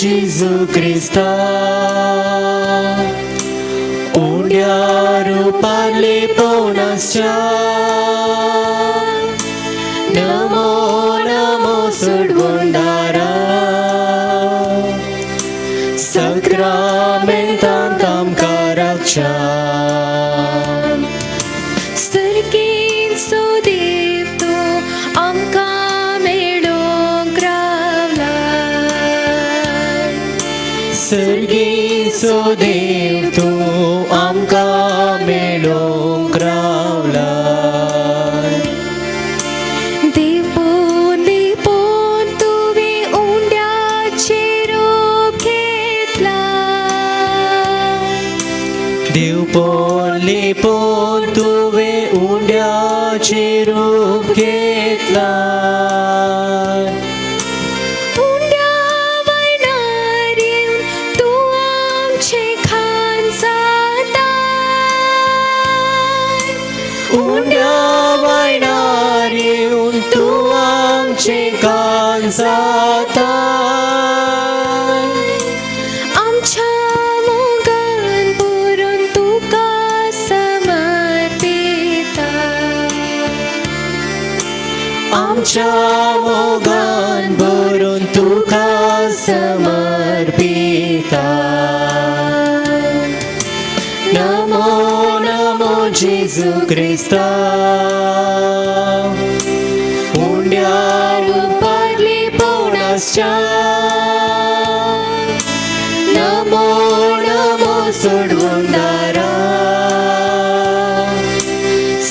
Gesù Krista, unia rupali ponascha. Namo Namo Sudvundara, Sakramentantam Karaksha. Sargin Sudevto Amka Medong Kravlan. Sargin Sudevto Amka Medong Kravlan. Dipon Dipon Tuve Undya Chirop Ketlan. Dipon Lipon Tuve Undya Chirop Ketlan. Undya Vainarim Tu Amche Khansatan. Undya Vainari Untu Amche Kansatan. आमच्या मोगान पुरून तुका समर्पिता. आमच्या मोगान भरून तुका समर्पिता. नमो नमो जेजू Crysta, उंड्या रूपातली पौणसच्या. Namo Namo सोडवूंदारा,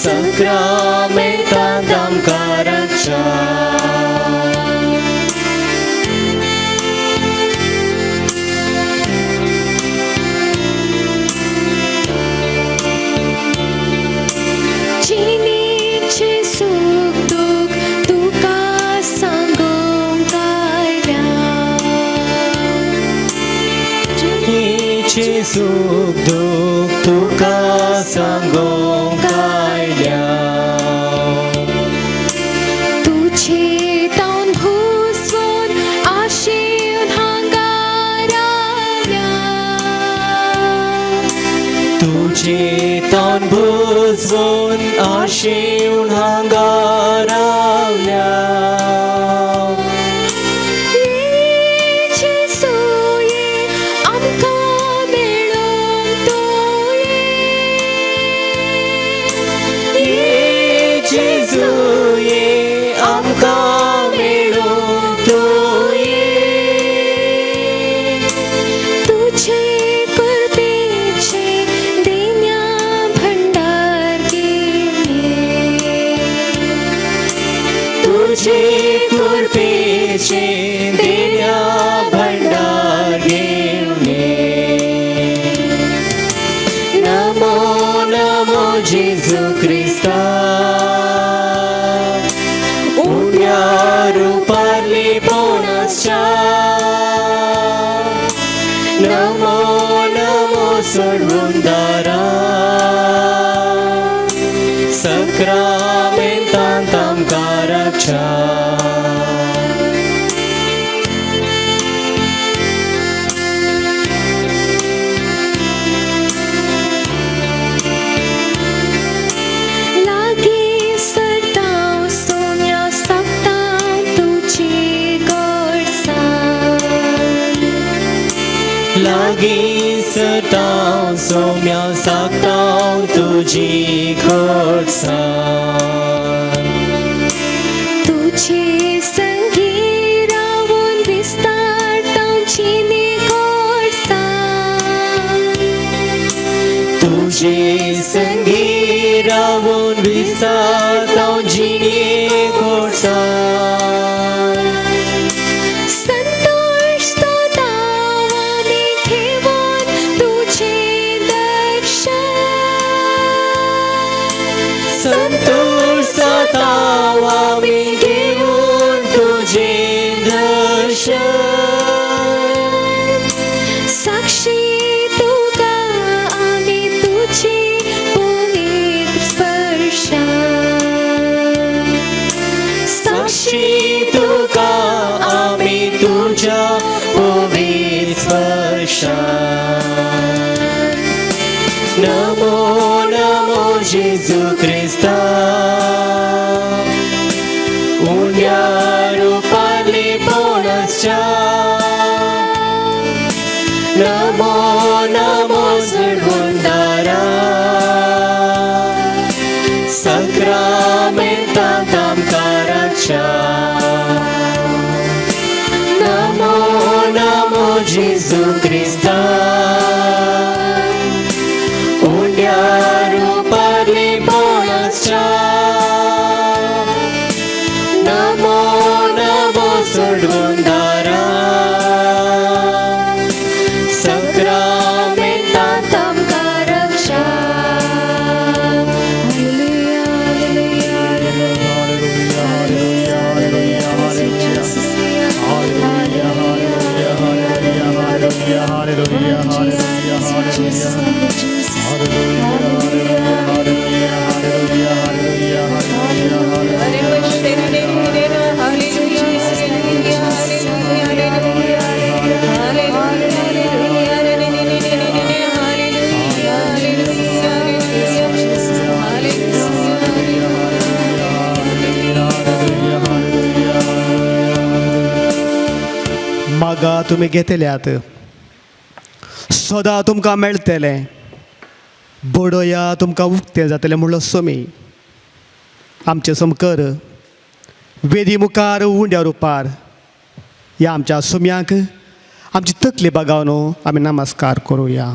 सक्रामेंतांत आमकां जिणेचे सुख दुख तुका सांगूंक आयल्या. जिणेचे सुख दुख तुका सांगूंक आयल्या. तुझे तावन भुसवून आशेन हांगा रावल्या. तुझे तावन भुसवून आशेन हांगा रावल्या. जेजूये आमकां मेळूंक तूं ये जेजूये आमकां मेळूंक तूं ये. तुझे कृपेचे देण्या भंडार गेले. तुझे कृपेचे देण्या भंडार घेवने. नमो नमो जेजू क्रिस्ता, उंड्या रूपातली पौणसच्या. नमो नमो सोडवूंदारा, सक्रामेंतांत आमकां रक्षा. लागी सरतांव सोम्या सागतांव तुजी गोडसाण. लागी सतांव सोम्या सागतांव तुजी घोडसाण. तुझे संगी रावून विस्तारतांव जिणे गोडसाण. तुझे संगी रावून विस्तारतांव जिणे घोडसाण. संतोष स्तोतांव आमी घेवून तुजें दर्शन. संतोष सतांव आमी घेवून तुजें दर्शन. साक्षी तुका आमी तुजी पवित्र स्पर्शान. साक्षी तुका आमी तुझ्या पवित्र रक्षा नमो नमो जेजू ख्रिस्ता उंड्या रूपातली पोणसच्या नमो नमो सडवंदारा सक्रामेंतांत आमकां रक्षा नमो नमो जेजू ख्रिस्ता उंड्या रूपातली पोणसच्या नमो नमो सडवंदारा सक्रामेंतांत आमकां रक्षा मागा तुम्ही घेतल्यात सदां तुमकां मेळटलें बडोया तुमकां उक्तें जातलें म्हणलो सोमी आमचे समकर वेदी मुखार उंड्या रुपार ह्या आमच्या सोम्याक आमची तकली बागावन आमी नमस्कार करुया.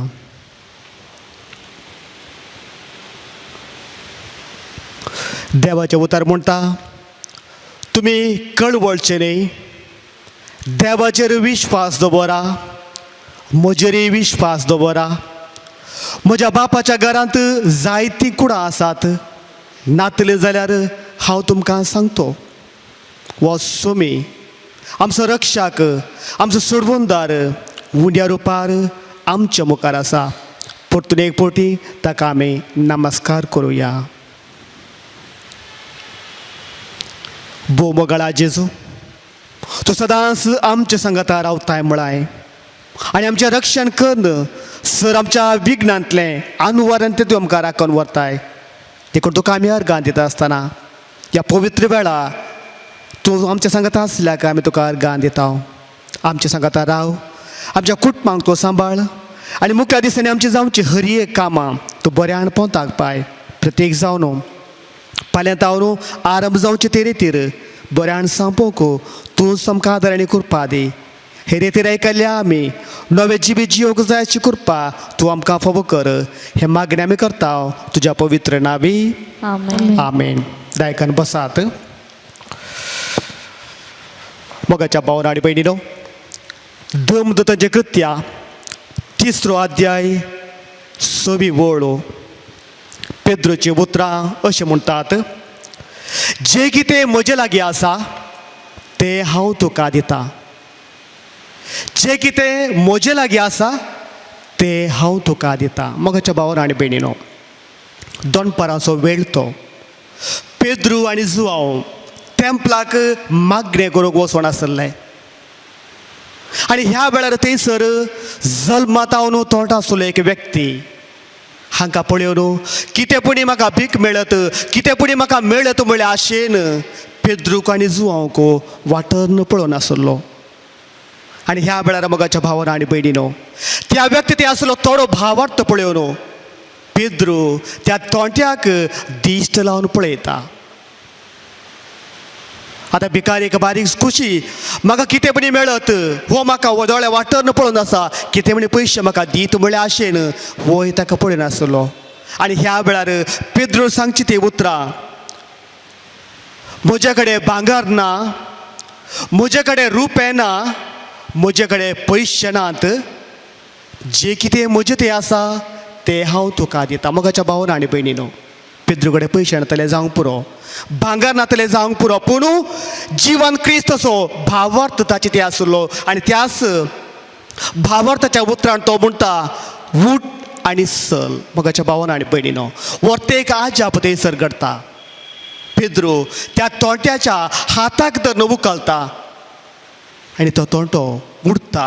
देवाचे उतार म्हणटा तुमी कळवळचे न्ही देवाचेर विश्वास दवरा म्हजेरय विश्वास दवरा म्हज्या बापाच्या घरांत जायतीं कुडां आसात नातले जाल्यार हांव तुमकां सांगतो हो सोमी आमचो रक्षक आमचो सोडवणदार उंड्या रुपार आमच्या मुखार आसा परतून एक फावटी ताका आमी नमस्कार करुया. बोमोगळा जेजू तूं सदांच आमच्या संगता रावताय म्हळाय आनी आमचें रक्षण करून सर आमच्या विघ्नांतलें अनुवारान तें तूं आमकां राखून व्हरताय देखून तुका आमी अर्गां दिता आसतना ह्या पवित्र वेळा तूं आमच्या संगता आसल्याक आमी तुका अर्गां दिता. आमच्या संगता राव आमच्या कुटुंबांक तूं सांबाळ आनी मुख्या दिसांनी आमची जावची हर एक कामां तूं बऱ्यान पोंताक पाय प्रत्येक जावन फाल्यां तावन आरंभ जावचे ते रेतीर बऱ्यान सांपोवंक तूं आमकां आदार आनी कृपा दी. हे रेतीर आयकल्ल्या आमी नवे जिबी जियोंक जाय अशी कृपा तूं आमकां फावो कर हे मागणी आमी करता तुज्या पवित्र नांवी आमेन. दायकान बसात. मोगाच्या भावांनो आनी भयणीनो धर्मदूतांचें कृत्या 3रो अध्याय 6वी वळ पेद्रोची उतरां अशें म्हणटात जे कितें म्हजे लागीं आसा तें हांव तुका दितां जे कितें म्हजे लागीं आसा तें हांव तुका दितां. मोगाच्या भावांनो आनी भयणीनो दनपाराचो वेळ तो पेद्रू आनी जुआंव टेंपलाक मागणें करूंक वचून आसले आनी ह्या वेळार थंयसर जल्मांत हांव तोंड आसलो एक व्यक्ती हांकां पळयोवन कितें पुणी म्हाका भीक मेळत कितें पुणी म्हाका मेळत म्हळ्या आशेन पेद्रूक आनी जुआंवक वाटन पळोवन आसलो. आनी ह्या वेळार मोगाच्या भावांनो आनी भयणीनो त्या व्यक्ती ते आसलो थोडो भावार्थ पळयोवन पेद्रू त्या तोंट्याक दिश्ट लावन पळयता. आतां भिकारीक बारीक खुशी म्हाका कितें म्हणी मेळत हो म्हाका दोळे वाटन पळोवन आसा कितें म्हणी पयशे म्हाका दीत म्हळ्या आशेन होय ताका पळयन आसलो. आनी ह्या वेळार पेद्रू सांगची ती उतरां म्हजे कडेन भांगर ना म्हजे कडेन रुपें ना म्हजे कडेन पयशे नात जे कितें म्हजें तें आसा तें हांव तुका दितां. मोगाच्या भावांनो आनी भयणीनो पेद्रू कडेन पयशे नातले जावंक पुरो भांगर नातले जावंक पुरो पूण जिवन क्रिस्तचो भावार्थ ताचे ते आसलो आनी त्याच भावार्थाच्या उतरान तो म्हणटा उठ आनी चल. मोगाच्या भावांनो आनी भयणीनो वर्तेक आजाप थंयसर घडटा. पेद्रू त्या तोंट्याच्या हाताक धरून उखलता आनी तो तोंटो उडता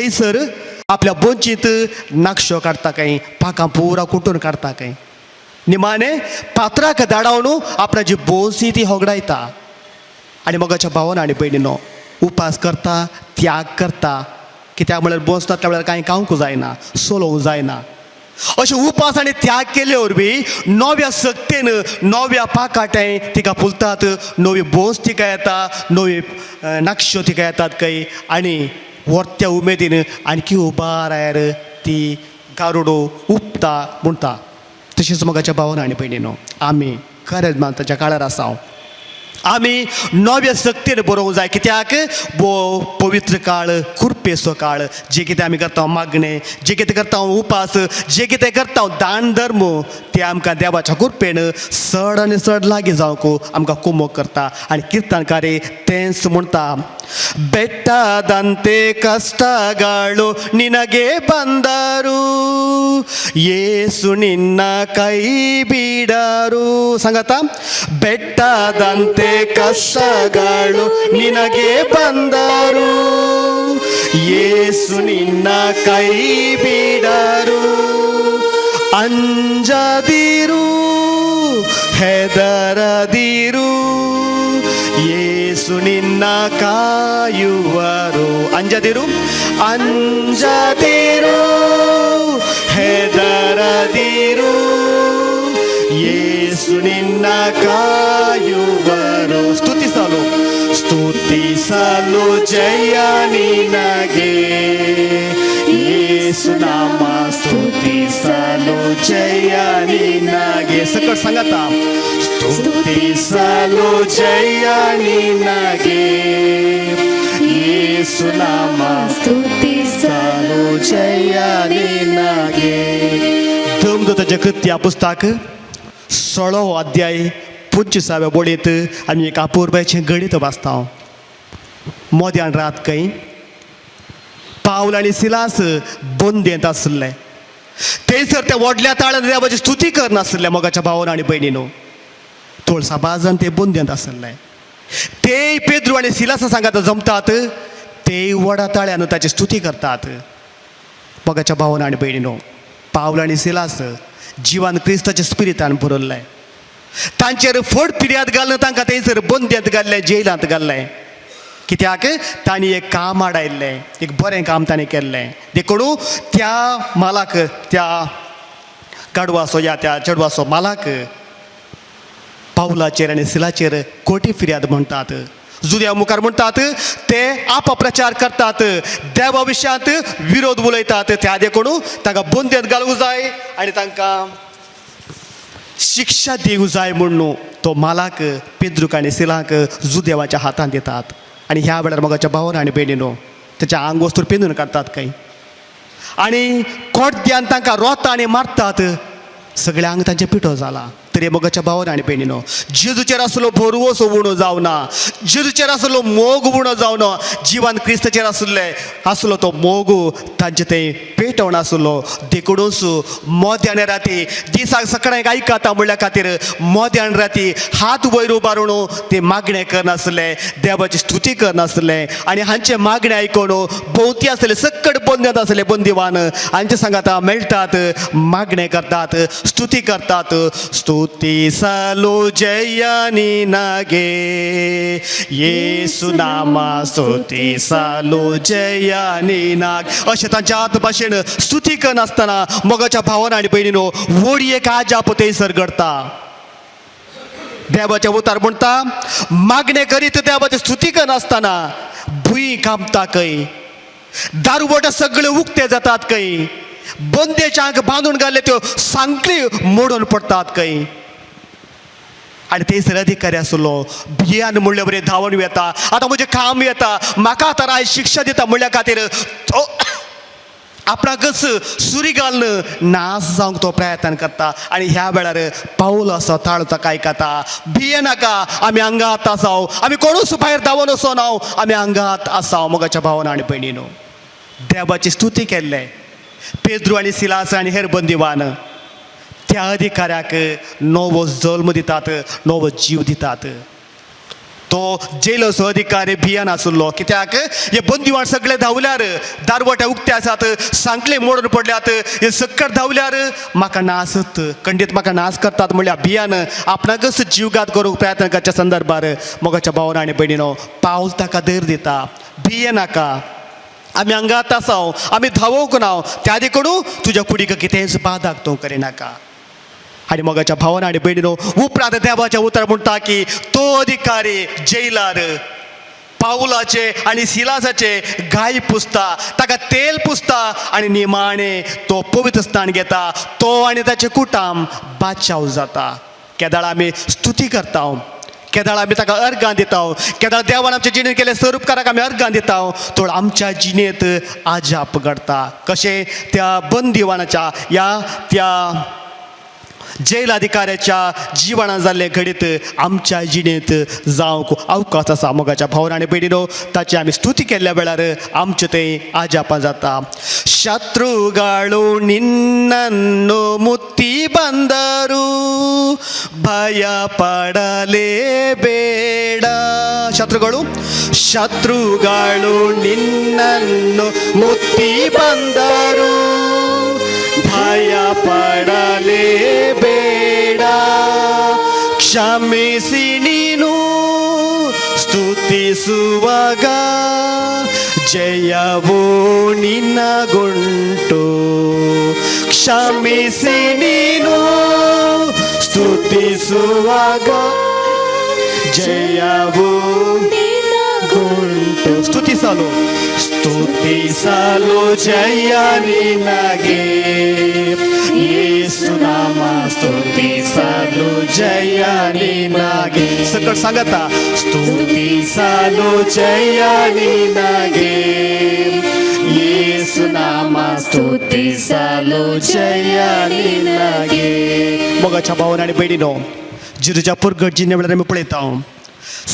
थंयसर आपल्या बोंचीत नाक्षो काडटा काय पाकां पुरा कुटून काडटा काय निमाणे पात्राक धाडावन आपणाची बोंसी ती होगडायता आनी मोगाच्या भावान आनी भयणीनो उपास करता त्याग करता कित्याक म्हळ्यार बोंस नासल्या वेळार कांय खावंक जायना सोलोवंक जायना अशें उपास आनी त्याग केले वरवीं नव्या सक्तेन नव्या पाकाटें तिका फुलतात नवी बोंस तिका येता नवी नाक्षो तिका येतात खंय आनी व्हरत्या उमेदीन आणखी उबारायर ती गारुडो उपता म्हणटा तशेंच मोगाच्या भावान आनी भयणीनो आमी खरेंच मानताच्या काळार आसा आमी नव्या सक्तीन बरोवंक जाय कित्याक पवित्र काळ खुरपेचो काळ जे कितें आमी करता मागणें जे कितें करता उपास जे कितें करता दान धर्म ते आमकां देवाच्या कृपेन चड आनी चड लागीं जावंक आमकां कुमोग करता आनी किर्तनकारे तेंच म्हणटा ಬೆಟ್ಟದಂತೆ ಕಷ್ಟಗಳು ನಿನಗೆ ಬಂದರು ಯೇಸು ನಿನ್ನ ಕೈ ಬಿಡರು ಸಂಗತ ಬೆಟ್ಟದಂತೆ ಕಷ್ಟಗಳು ನಿನಗೆ ಬಂದರು ಯೇಸು ನಿನ್ನ ಕೈ ಬಿಡರು ಅಂಜದಿರು ಹೆದರದಿರು ಯೇಸು ನಿನ್ನ ಕಾಯುವರು ಅಂಜದಿರು ಅಂಜದಿರು ಹೆದರದಿರು ಯೇಸು ನಿನ್ನ ಕಾಯುವರು ಸ್ತುತಿಸಲು ಜಯ ನಿನಗೆ ಯೇಸು ನಾಮ ಸ್ತುತಿಸಲು ಜಯ ನಿನಗೆ ಸಕಲ ಸಂಗತ ಸ್ತುತಿಸಲು ಜಯ ನಿನಗೆ ಯೇಸು ನಾಮ ಸ್ತುತಿಸಲು ಜಯ ನಿನಗೆ धर्मदूताचे कृत्या पुस्तक 16 अध्याय 25व्या बोळयेंत आमी एका अपुर्बाचें गणित वाचता मोद्यान रात खंय पावल आनी सिलास बोंदेंत आसले थंयसर ते व्हडल्या ताळ्यान देवाची स्तुती करनासले मोगाच्या भावान आनी भयणीनो तोळसा बाजान ते बोंदेंत आसले ते पेद्रू आनी सिलास सांगात जमतात ते व्हडा ताळ्यान ताची स्तुती करतात मोगाच्या भावान आनी भयणीनो पावल आनी सिलास जिवान क्रिस्ताच्या स्पिरितान भरल्ले तांचेर फड पिर्याद घालून तांकां थंयसर बोंदेंत घाल्ले जेलांत घाल्ले कित्याक तांणी एक काम आडायल्लें एक बरें काम ताणें केल्लें देखून त्या मालाक त्या गाडवाचो या त्या चेडवाचो मालाक पावलाचेर आनी सिलाचेर खोटी फिर्याद म्हणटात जुद्या मुखार म्हणटात ते अपप्रचार करतात देवा विशयांत विरोध उलयतात त्या देखून तांकां बोंदेंत घालूंक जाय आनी तांकां शिक्षा दिवंक जाय म्हणून तो मालाक पेद्रूक आनी सिलाक जुदेवाच्या हातांत दितात आनी ह्या वेळार मोगाच्या भावान आनी भयणीनो तेच्या आंग वस्तूर पिंजून काडटात खंय आनी कोड्यान तांकां रोता आनी मारतात सगळें आंग तांचें पिठो जाला तरी मोगाच्या भावान आनी भयणीनो जेजूचेर आसलो भरवोस उणो जावना जेजूचेर आसलो मोग उणो जावना जिवान क्रिस्ताचेर आसलो तो मोग तांचे तें पेटवण आसलो देखूनच मोद्यान राती दिसाक सकाळीं आयकता म्हणल्या खातीर मोद्यान राती हात वयर उबारून ते मागणें करनासले देवाची स्तुती करनासले आनी हांचे मागणें आयकून भोंवती आसले सकट बोंदेंत आसले बंदिवान हांचे सांगाता मेळटात मागणें करतात स्तुती करतात ಸ್ತುತಿಸಲು ಜಯ ನಿನಗೆ ಯೇಸು ನಾಮ ಸ್ತುತಿಸಲು ಜಯ ನಿನಗೆ अशें तांच्या आत भाशेन स्तुती करनासतना मोगाच्या भावान आनी भयणीनो व्हडी एक आजाप थंयसर घडटा देवाच्या उतार म्हणटा मागणें करीत देवाची स्तुती करनासतना भुंय कांपता खंय दारुबोटां सगळे उक्ते जातात खंय बंदेच्या आंग बांदून घाल्ले त्यो सांकळी मोडून पडतात खंय आनी थंयसर अधिकारी आसलो भियान म्हणले बरें धांवून येता आतां म्हजें काम येता म्हाका आतां आयज शिक्षा दिता म्हणल्या खातीर तो आपणाकच सुरी घालून नाश जावंक तो प्रयत्न करता आनी ह्या वेळार पावलो असो ताळो ताका आयकता भियेनाका आमी हांगात आसाव आमी कोणूच भायर धांवून वचो ना आमी हांगात आसाव मोगाच्या भावान आनी भयणीनो देवाची स्तुती केल्ले पेद्रू आनी सिलास आनी हेर बंदिवान त्या अधिकाऱ्याक नवो जल्म दितात नवो जीव दितात तो जेलचो अधिकारी भियान आसलो कित्याक हे बंदिवान सगळे धांवल्यार दारवटे उक्ते आसात सांकले मोडून पडल्यात हे सक्कट धांवल्यार म्हाका नासत खंडीत म्हाका नाश करतात म्हणल्यार भियान आपणाकच जीवघात करूंक प्रयत्न करच्या संदर्भार मोगाच्या भावान आनी भयणीनो पावल ताका धैर्य दिता भिये नाका आमी हांगात आसाव आमी धांवोंक ना त्या देखून तुज्या कुडीक कितेंच बादाक तूं करिनाका आनी मोगाच्या भावान आनी भयणीनो उपरांत देवाचें उतर म्हणटा की तो अधिकारी जेलार पावलाचे आनी सिलासाचे गाय पुसता ताका तेल पुसता आनी निमाणे तो पवित्र स्नान घेता तो आनी ताचे कुटाम बादशाव जाता केदाळ आमी स्तुती करता केदाळ आमी ताका अर्गां दिता केदाळ देवान आमच्या जिणेंत केले स्वरूपकाराक आमी अर्गां दिता तो आमच्या जिणेंत आजाप घडता कशें त्या बंदिवानाच्या त्या जेल अधिकाऱ्याच्या जिवनान जाल्ले घडीत आमच्या जिणेंत जावंक अवकाश आसा मोगाच्या भावान आनी भयणीनो ताची आमी स्तुती केल्ल्या वेळार आमचें तें आजापां जाता शत्रुगाळू निन्नन्नु मुत्ती बंदरू ಭಯ ಪಡಲೇಬೇಡ ಶತ್ರುಗಳು ನಿನ್ನನ್ನು ಮುತ್ತಿ ಬಂದರು ಭಯ ಪಡಲೇಬೇಡ ಕ್ಷಮಿಸಿ ನೀನು ಸ್ತುತಿಸುವಾಗ ಜಯವೋ ನಿನ್ನಗುಂಟು ಕ್ಷಮಿಸಿ ನೀನು ಸ್ತುತಿಸುವಾಗ ಜಯವೋ ನಿನ್ನಗುಂಟು ಸ್ತುತಿಸಲು ಜಯ ನಿನಗೆ ಯೇಸು ನಾಮ ಸ್ತುತಿಸಲು ಜಯ ನಿನಗೆ सकट सांगता ಸ್ತುತಿಸಲು ಜಯ ನಿನಗೆ ಯೇಸು ನಾಮ ಸ್ತುತಿಸಲು ಜಯ ನಿನಗೆ मोगाच्या भावान आनी भयणीनो जेजूच्या परगट जिणे वेळार आमी पळयता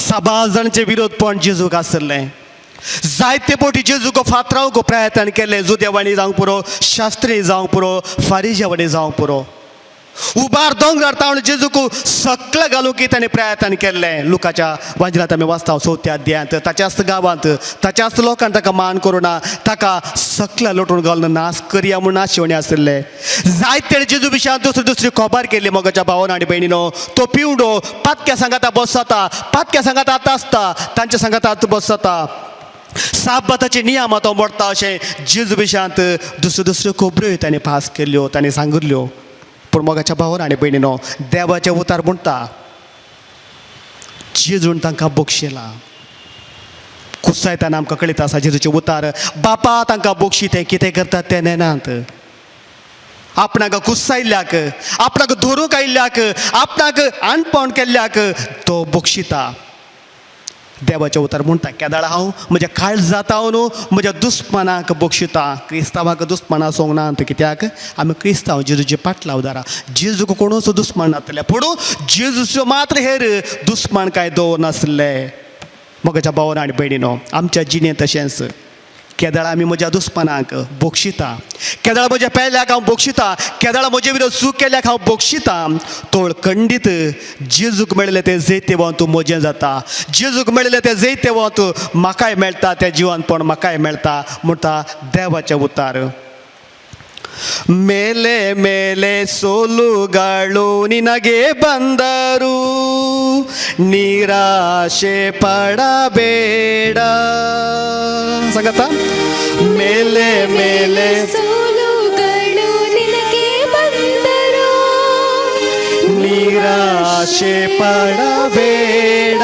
6 जाणांचे विरोधपण जेजूक आसले जायते फावटी जेजूक फातरावंक प्रयत्न केले जुदेवाणी जावंक पुरो शास्त्री जावंक पुरो फारिजेवाणी जावंक पुरो उबार दोंगर तावन जेजूक सकल घालूंक ताणें प्रयत्न केल्ले लुकाच्या वांजलांत आमी वाचता 4थ्या अध्यायांत ताच्याच गांवांत ताच्याच लोकांनी ताका मान करुना ताका सकल लोटून घालून नाश करया म्हूण नाशिवणी आसले जायते जेजू विशयान दुसरी खबर केली मोगाच्या भावान आनी भयणीनो तो पिवडो पातक्या सांगाता बसता पातक्या सांगाता आतां आसता तांच्या सांगाता बसता साबाताचे नियम तो मोडटा अशें जेजू विशयांत दुसऱ्यो खबऱ्यो ताणें पास केल्यो ताणें सांगिल्ल्यो पूण मोगाच्या भावान आनी भयणीनो देवाचे उतार म्हणटा जेजून तांकां बक्षिला कुसायताना आमकां कळीत आसा जेजूचे उतार बापा तांकां बक्षी ते कितें करतात ते नेनात आपणाक कुसायल्ल्याक आपणाक धरूंक आयिल्ल्याक आपणाक अणपण केल्ल्याक तो बक्षिता देवाचे उतार म्हणटा केदाळ हांव म्हज्या काळजांत हांव न्हू म्हज्या दुस्मनाक बक्षिता क्रिस्तांवाक दुस्मनां सोंग नात कित्याक आमी क्रिस्तांव जेजूचे पाटलावदारा जेजूक कोणूच दुस्मन नासले पूण जेजूच्यो मात्र हेर दुस्मन कांय दवरनासले मोगाच्या भावान आनी भयणीनो आमच्या जिणेंत तशेंच केदाळ आमी म्हज्या दुस्मनाक बक्षिता केदाळ म्हज्या पेल्याक हांव बक्षिता केदाळ म्हजे विरोध चूक केल्याक हांव बक्षिता तोळ खंडीत जेजूक मेळिल्लें तें जैते वंत म्हजें जाता जेजूक मेळिल्लें तें जैते वंत म्हाकाय मेळटा तें जिवनपण म्हाकाय मेळटा म्हणटा देवाचें उतार ಮೇಲೆ ಮೇಲೆ ಸೋಲುಗಳು ನಿನಗೆ ಬಂದರು ನಿರಾಶೆ ಪಡಬೇಡ ಸಂಗತ ಮೇಲೆ ಮೇಲೆ ಸೋಲುಗಳು ನಿನಗೆ ಬಂದರು ನಿರಾಶೆ ಪಡಬೇಡ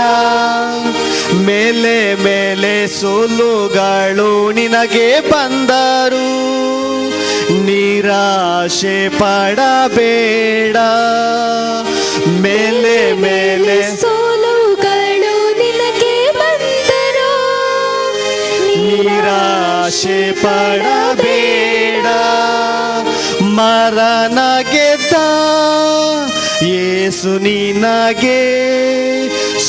ಮೇಲೆ ಮೇಲೆ ಸೋಲುಗಳು ನಿನಗೆ ಬಂದರು ನಿರಾಶೆ ಪಡಬೇಡ ಮೇಲೆ ಮೇಲೆ ಸೋಲುಗಳು ನಿನಗೆ ಬಂದರು ನಿರಾಶೆ ಪಡಬೇಡ ಮರಣ ಗೆದ್ದ ಯೇಸು ನಿನಗೆ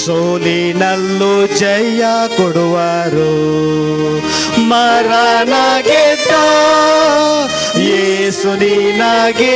ಸೋಲಿನಲ್ಲೂ ಜಯ ಕೊಡುವರು ಮರಣ ಗೆದ್ದ ಯೇಸು ನಿನಗೆ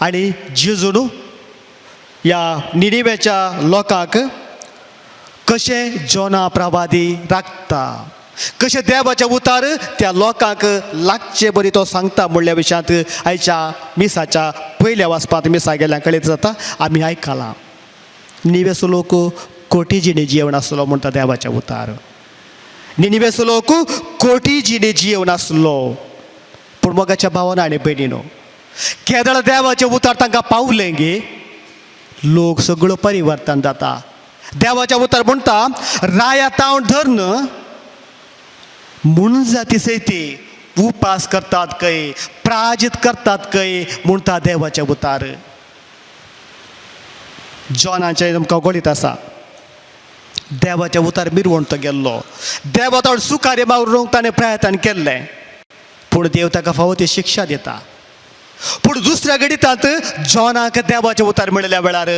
आणि जेजून ह्या निनिवेच्या लोकांक कशें जोना प्रवादी राखता, कशें देवाचे उतार त्या लोकांक लागचे बरी तो सांगता म्हणल्या विशयांत आयच्या मिसाच्या पयल्या वाचपांत मिसा गेल्या कळीत जाता आमी आयकलां. निवेसो लोक कोटी जिणे जियेवन आसलो म्हणटा देवाचे उतार. निनिवेसो लोक कोटी जिणे जियेवन आसलो. पूण मोगाच्या भावानो आनी भयणीनो, केदळ देवाचे उतार तांकां पावले गे लोक सगळो परिवर्तन जाता. देवाच्या उतार म्हणटा राया तावन धरन म्हूण जाती सैती उपास करतात खंय, प्राजीत करतात खंय म्हणटा देवाचे उतार. जॉनाचे आमकां गणीत आसा. देवाचे उतार मिरवून तो गेल्लो. देवा तावड सुकार्य मारूंक ताणें प्रयत्न केल्लें पूण देव ताका फावो ती शिक्षा दिता. पूण दुसऱ्या गणितांत जॉनाक देवाचे उतार मेळिल्ल्या वेळार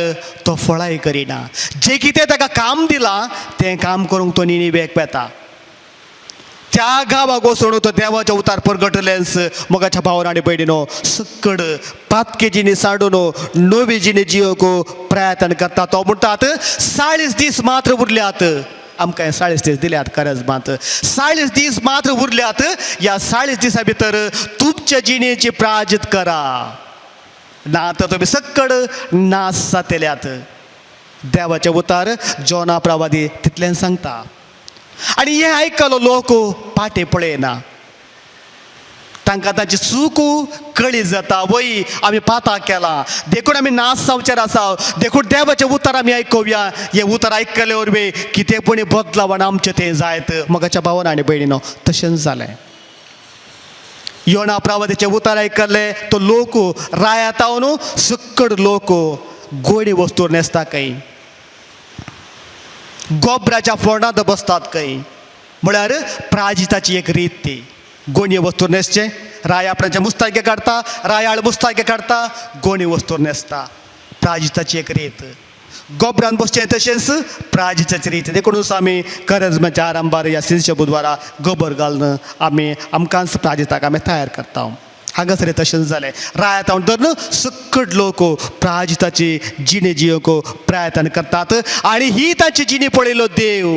तो फळाय करिना. जें कितें ताका काम दिलां तें काम करूंक तो निनिवेक वेता. त्या गांवाक वचून तो देवाचे उतार परगटलेंस मोगाच्या भावानो आनी भयणीनो सक्कड पातके जिणी सांडून नवी जिणी जियोक प्रयत्न करता. तो म्हणटात 40 दीस मात्र उरल्यात. आमकां 40 दीस दिल्यात खरेंच मात. 40 दीस मात्र उरल्यात. ह्या 40 दिसां भितर तुमच्या जिणेची प्राजीत करा, ना तर तुमी सक्कड नास जातल्यात. देवाचे उतार जोना प्रवादी तितलें सांगता. आनी हें आयकलो लोक पाटे पळयना. तांकां तांची चूक कळी जाता. वय आमी पाता केलां, देखून आमी नास जावचेर आसा, देखून देवाचें उतार आमी आयकुया. हें उतार आयकले वरवीं कितें पूण बदलावण आमचें तें जायत. मोगाच्या भावानो आनी भयणीनो तशेंच जालें. योना प्रवादीचें उतार आयकल्ले तो लोक रायात तावन सक्कड लोक गोडी वस्तूर न्हेसता खंय, गोबराच्या फोंडांत बसतात खंय. म्हळ्यार प्राजिताची एक रीत ती. गोणये वस्तूर न्हेसचें. राय आपणाचें मुस्तागे काडटा, रायाळ मुस्तागे काडटा, गोणी वस्तूर न्हेसता. प्राजिताची एक रीत. गोबरान बसचें तशेंच प्राजिताची रीत. देखूनच आमी करजमेच्या आरंभार ह्या शिरच्या बुधवारा गोबर घालून आमी आमकांच प्राजिताक आमी तयार करता. हांगासर तशेंच जालें. रायात हांव धरून सक्कड लोक प्राजिताची जिणे जियोक प्रयत्न करतात. आनी ही तांची जिणी पळयलो देव.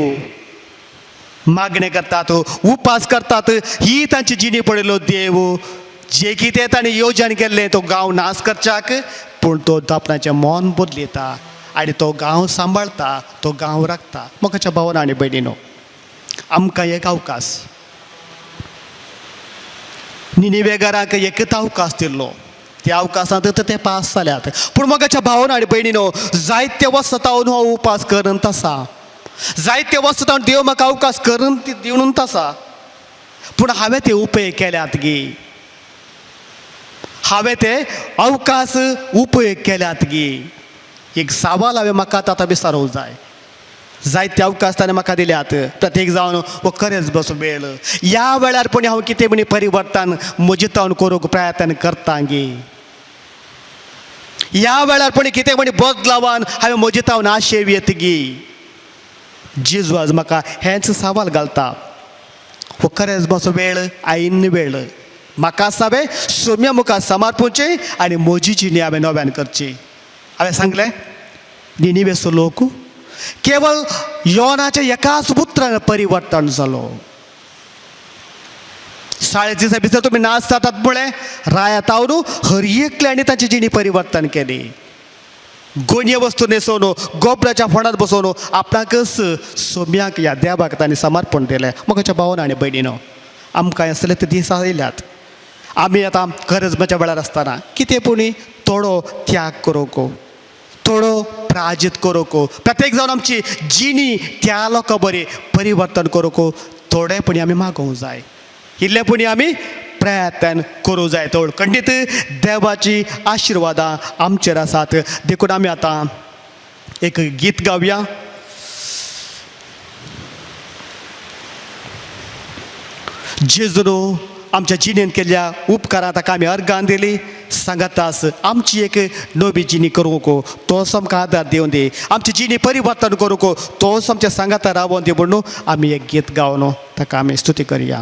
मागणें करतात, उपास करतात. ही तांची जिणी पळयलो देव. जे कितें ताणें येवजन केल्लें तो गांव नाश करच्याक, पूण तो आपणाचें मन बदलिता आनी तो गांव सांबाळटा, तो गांव राखता. मोगाच्या भावानो आनी भयणीनो, आमकां एक अवकाश. निनिवेकारांक एकच अवकाश दिल्लो. त्या अवकाशांत ते पास जाल्यात. पूण मोगाच्या भावानो आनी भयणीनो, जायते वस्तां हांव हो उपास करन आसा. जायते वस्तां देव म्हाका अवकाश करून दिवन आसा. पूण हांवें ते उपेग केल्यात गे. हांवें ते अवकाश उपेग केल्यात गे. एक सवाल हांवें म्हाका आतां विचारूंक जाय. जायते अवकाश ताणें म्हाका दिल्यात. प्रत्येक जावन वो खरेंच बसो वेळ. ह्या वेळार पूण हांव कितें म्हणी परिवर्तन म्हजितावन करूंक प्रयत्न करता गे. ह्या वेळार पूण कितें म्हणी बदलावन हांवें म्हजितावन आशेव येत गे. जेजू आज म्हाका हेंच सवाल घालता. वो खरेंच बसो वेळ आयिन वेळ. म्हाका हांवें सोम्या मुखार समर्पूचें आनी म्हजी जिणी हांवें नव्यान करची. हांवें सांगलें निनिवेचो लोक केवळ योनाच्या एकाच पुत्रान परिवर्तन जालो. 40 दिसां भितर तुमी नाश जातात म्हळें रायात तावन हर एकल्यानी तांची जिणी परिवर्तन केली. गोणये वस्तू न्हेसोवन गोबराच्या फोंडांत बसोवन आपणाकच सोम्याक ह्या देवाक तांणी समर्पण दिलें. मोगाच्या भावानो आनी भयणीनो, आमकां असले ते दीस आयल्यात. आमी आतां करजमेच्या वेळार आसतना कितें पूण थोडो त्याग करूंक, थोडो प्राजीत करूंक, प्रत्येक जावन आमची जिणी त्या लोकां बरी परिवर्तन करूंक थोडें पूण आमी मागोवंक जाय. इल्लें पूण आमी प्रयत्न करूं जाय. तो खंडीत देवाची आशिर्वादां आमचेर आसात. देखून आमी आतां एक गीत गावया. जेजून आमच्या जिणेन केल्ल्या उपकारां ताका आमी अर्गां दिली. सांगातास आमची एक नवी जिणी करूंक तोच आमकां आदार दिवन दी. आमची जिणी परिवर्तन करूंक तोच आमच्या सांगाता रावोन दी म्हणून आमी एक गीत गावन ताका आमी स्तुती करया.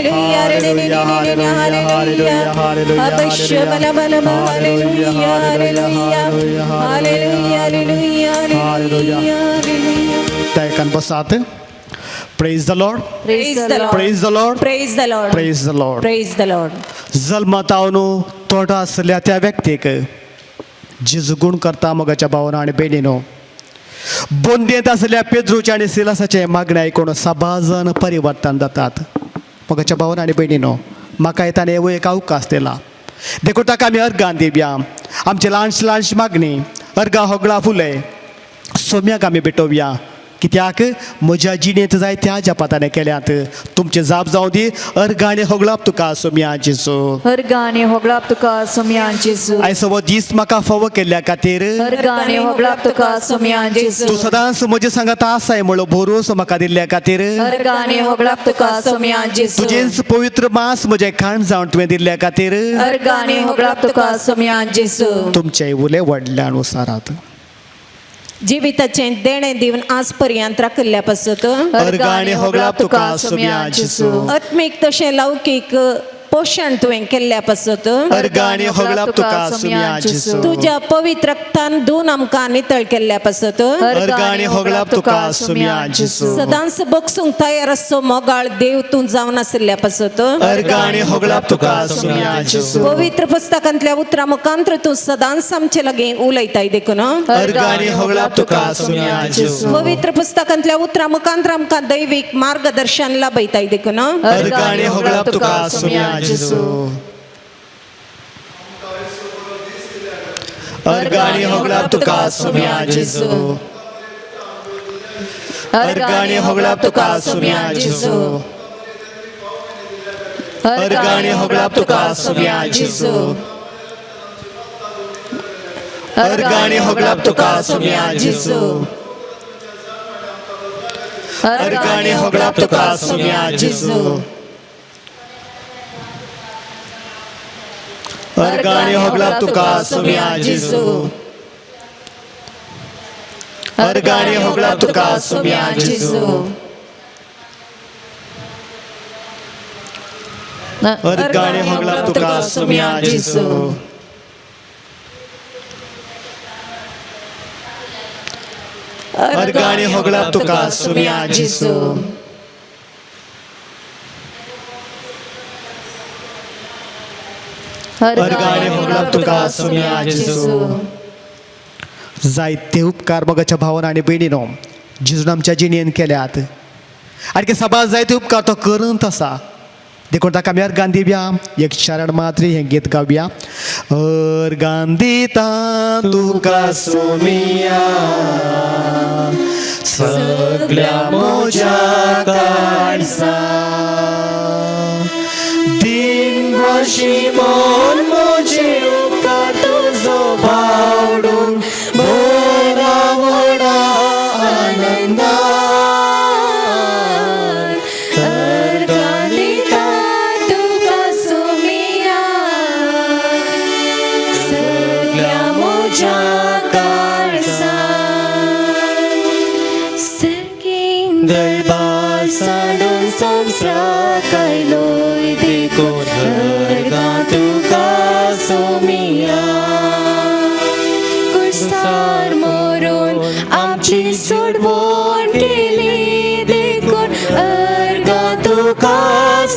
Hallelujah, Hallelujah, hallelujah, hallelujah, hallelujah, Abashya bala bala bala, Hallelujah, Hallelujah, Hallelujah, Hallelujah, Hallelujah. त्या एकान बसात praise the Lord Praise the Lord. Praise the Lord Praise the Lord. Praise the Lord Praise the Lord. जल्मतावनो तोंड असलेल्या त्या व्यक्तीक जेजू गुण करता मोगाच्या भावानं आणि बहिणीनो बोंदेत असलेल्या पेद्रूच्या आणि सिलासाचे मागणे ऐकून सभाजन परिवर्तन जातात मोगाच्या भावानं आणि बहिणीनो म्हाका येताना एवो एक अवकाश दिला देखून ताका आमी अर्गां दिवया आमची ल्हानशी ल्हानशी मागणी अर्गां होगळा फुले सोम्याक आमी भेटोवया कित्याक म्हज्या जिणेंत जाय त्या जपाताने केल्यात तुमचे जाप जावं दी अर्गाणे होगळाप तुका सोम्या जेजू Hărgane hoglap tuka somian Jesu. आयज हो दीस म्हाका फावो केल्ल्या खातीर Hărgane hoglap tuka somian Jesu. तूं सदांच म्हजे सांगात आसाय म्हणलो भरोसो म्हाका दिल्ल्या खातीर Hărgane hoglap tuka somian Jesu. तुजेंच पवित्र मास म्हजे खाण जावन तुवें दिल्ल्या खातीर Hărgane hoglap tuka somian Jesu. तुमचे उले व्हडल्या अनुसारात जिविताचें देणें दिवन आज पर्यंत राखल्या पासत अर्गाणे होगळाप तुका सोम्या जेजू आत्मीक तशें लौकीक पोशण तुवें केल्ल्या पासत अर्गाणे होगळाप तुका सोम्या जेजू तुज्या पवित्र रक्तान धुवन आमकां नितळ केल्ल्या पासत अर्गाणे होगळाप तुका सोम्या जेजू सदांच बगसूंक तयार आसचो मोगाळ देव तूं जावन आसल्या पासत अर्गाणे होगळाप तुका सोम्या जेजू पवित्र पुस्तकांतल्या उतरां मुखांत्र तूं सदांच आमचे लागीं उलयताय देखून अर्गाणे होगळाप तुका सोम्या जेजू पवित्र पुस्तकांतल्या उतरां मुखांत्र आमकां दैवीक मार्गदर्शन लाभयताय देखून अर्गाणे होगळाप तुका सोम्या जेजू अर्गाणे होगळाप तुका सोम्या जेजू अर्गाणे होगळाप तुका सोम्या जेजू अर्गाणे होगळाप तुका सोम्या जेजू अर्गाणे होगळाप तुका सोम्या जेजू अर्गाणे होगळाप तुका सोम्या जेजू अर्गाणे होगळाप तुका सोम्या जेजू अर्गाणे होगळाप तुका सोम्या जेजू अर्गाणे होगळाप तुका सोम्या जेजू अर्गाणे होगळाप तुका सोम्या जेजू अर्गाणे होगळाप तुका सोम्या जेजू जायते उपकार मोगाच्या भावान आणि भयणीनो जेजून आमच्या जिणेन केल्यात आणखी सभा जायते उपकार तो करत आसा देखून ताका आमी अर्गां दिवया एक शरण मात्री हें गीत गावया अर्गां दिता तुका सोमिया सगळ्या मोज्या काळजा दिन शिमोन मोजे उपकार तुजो भावडून बरा व्हडा आनंदान अर्गां दिता तुका सोमिया सगळ्या मोज्या काळजान सर्गीन दरबार साडून संवसाराक आयलोय देखून अर्गां तुका सोमिया कुर्सार मोरून आमची सोडवण केली देखून अर्गां तुका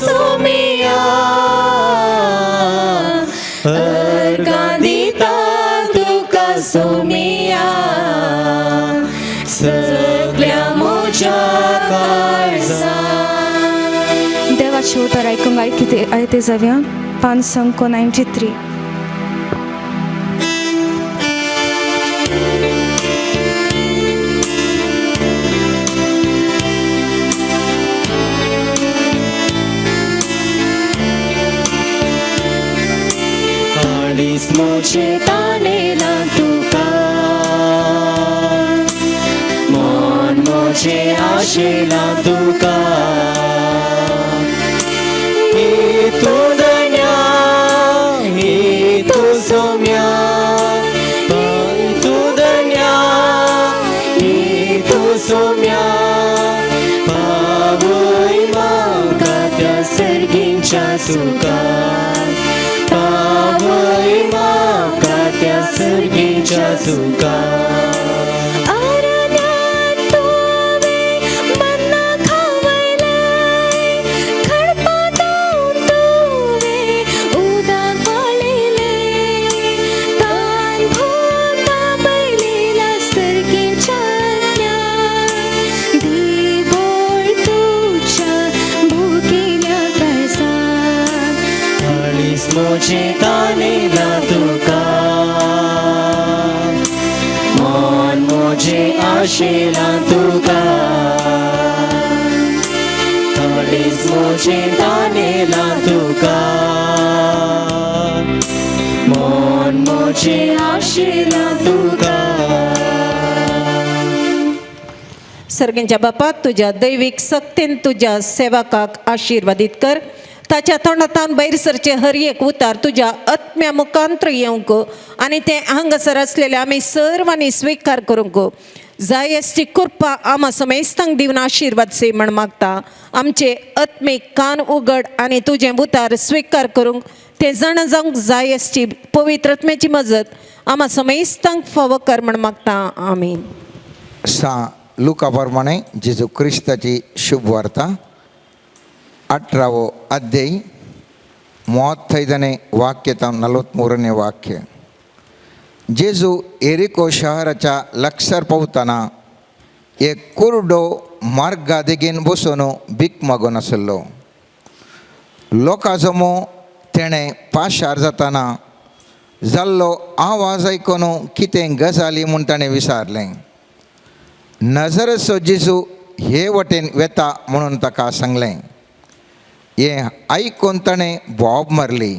सोमिया अर्गां दिता तुका सोमिया सगळ्या मोज्या काळजान देवाचे उतर ऐकूंक आयते जावया 593 हाडीस मोचे तानेला तुका मन मोचे आशेला तुका तू दन्या तू सोम्या तू दन्या तू सोम्या पावय म्हाका त्या सर्गी सर्गींच्या तुका पावय म्हाका त्या सर्गींच्या तुका आराध्यात तुवें मन्ना खावयलें खडपांतावन तुवें उदक वाळयलें तान भोंवता बैलेला सर्गींच्या दिवोळ तुज्या भुकेल्या काळजाक काळीज म्हजें ताणेला तुका मन म्हजें आशेला तुका काळीज म्हजें ताणेला तुका मन म्हजें आशेला तुका सर्गींच्या बापा तुझ्या दैविक सक्तीन तुझ्या सेवकाक आशीर्वादीत कर ताच्या तोंडांतल्यान भायर सरचे हर एक उतार तुझ्या आत्म्या मुखांत्र येवंक आनी ते हांगासर असलेले आमी सर्वांनी स्वीकार करूंक जाय असती कृपा आमा समेस्तांक दिवन आशीर्वाद से म्हण मागता आमचे आत्मीक कान उगड आनी तुझे उतार स्वीकार करूंक ते जाण जावंक जाय असती पवित्र आत्म्याची मजत आमा समेस्तांक फावो कर म्हण मागता आमीन. लुका प्रमाणे जेजू क्रिस्ताची शुभ वार्ता 18వ ಅಧ್ಯಾಯ 35ನೇ ವಾಕ್ಯ 43ನೇ वाक्य. जेजू एरिको शहराच्या लागसार पावतना एक कुरडो मार्गा देगेन बसून भीक मागून आसलो. लोकां जमो तेणें पाशार जातना जाल्लो आवाज आयकून कितें गजाली म्हूण ताणें विचारलें. नजरेचो जेजू हे वटेन वेता म्हणून ताका सांगलें. हें आयकून ताणें बोब मारली.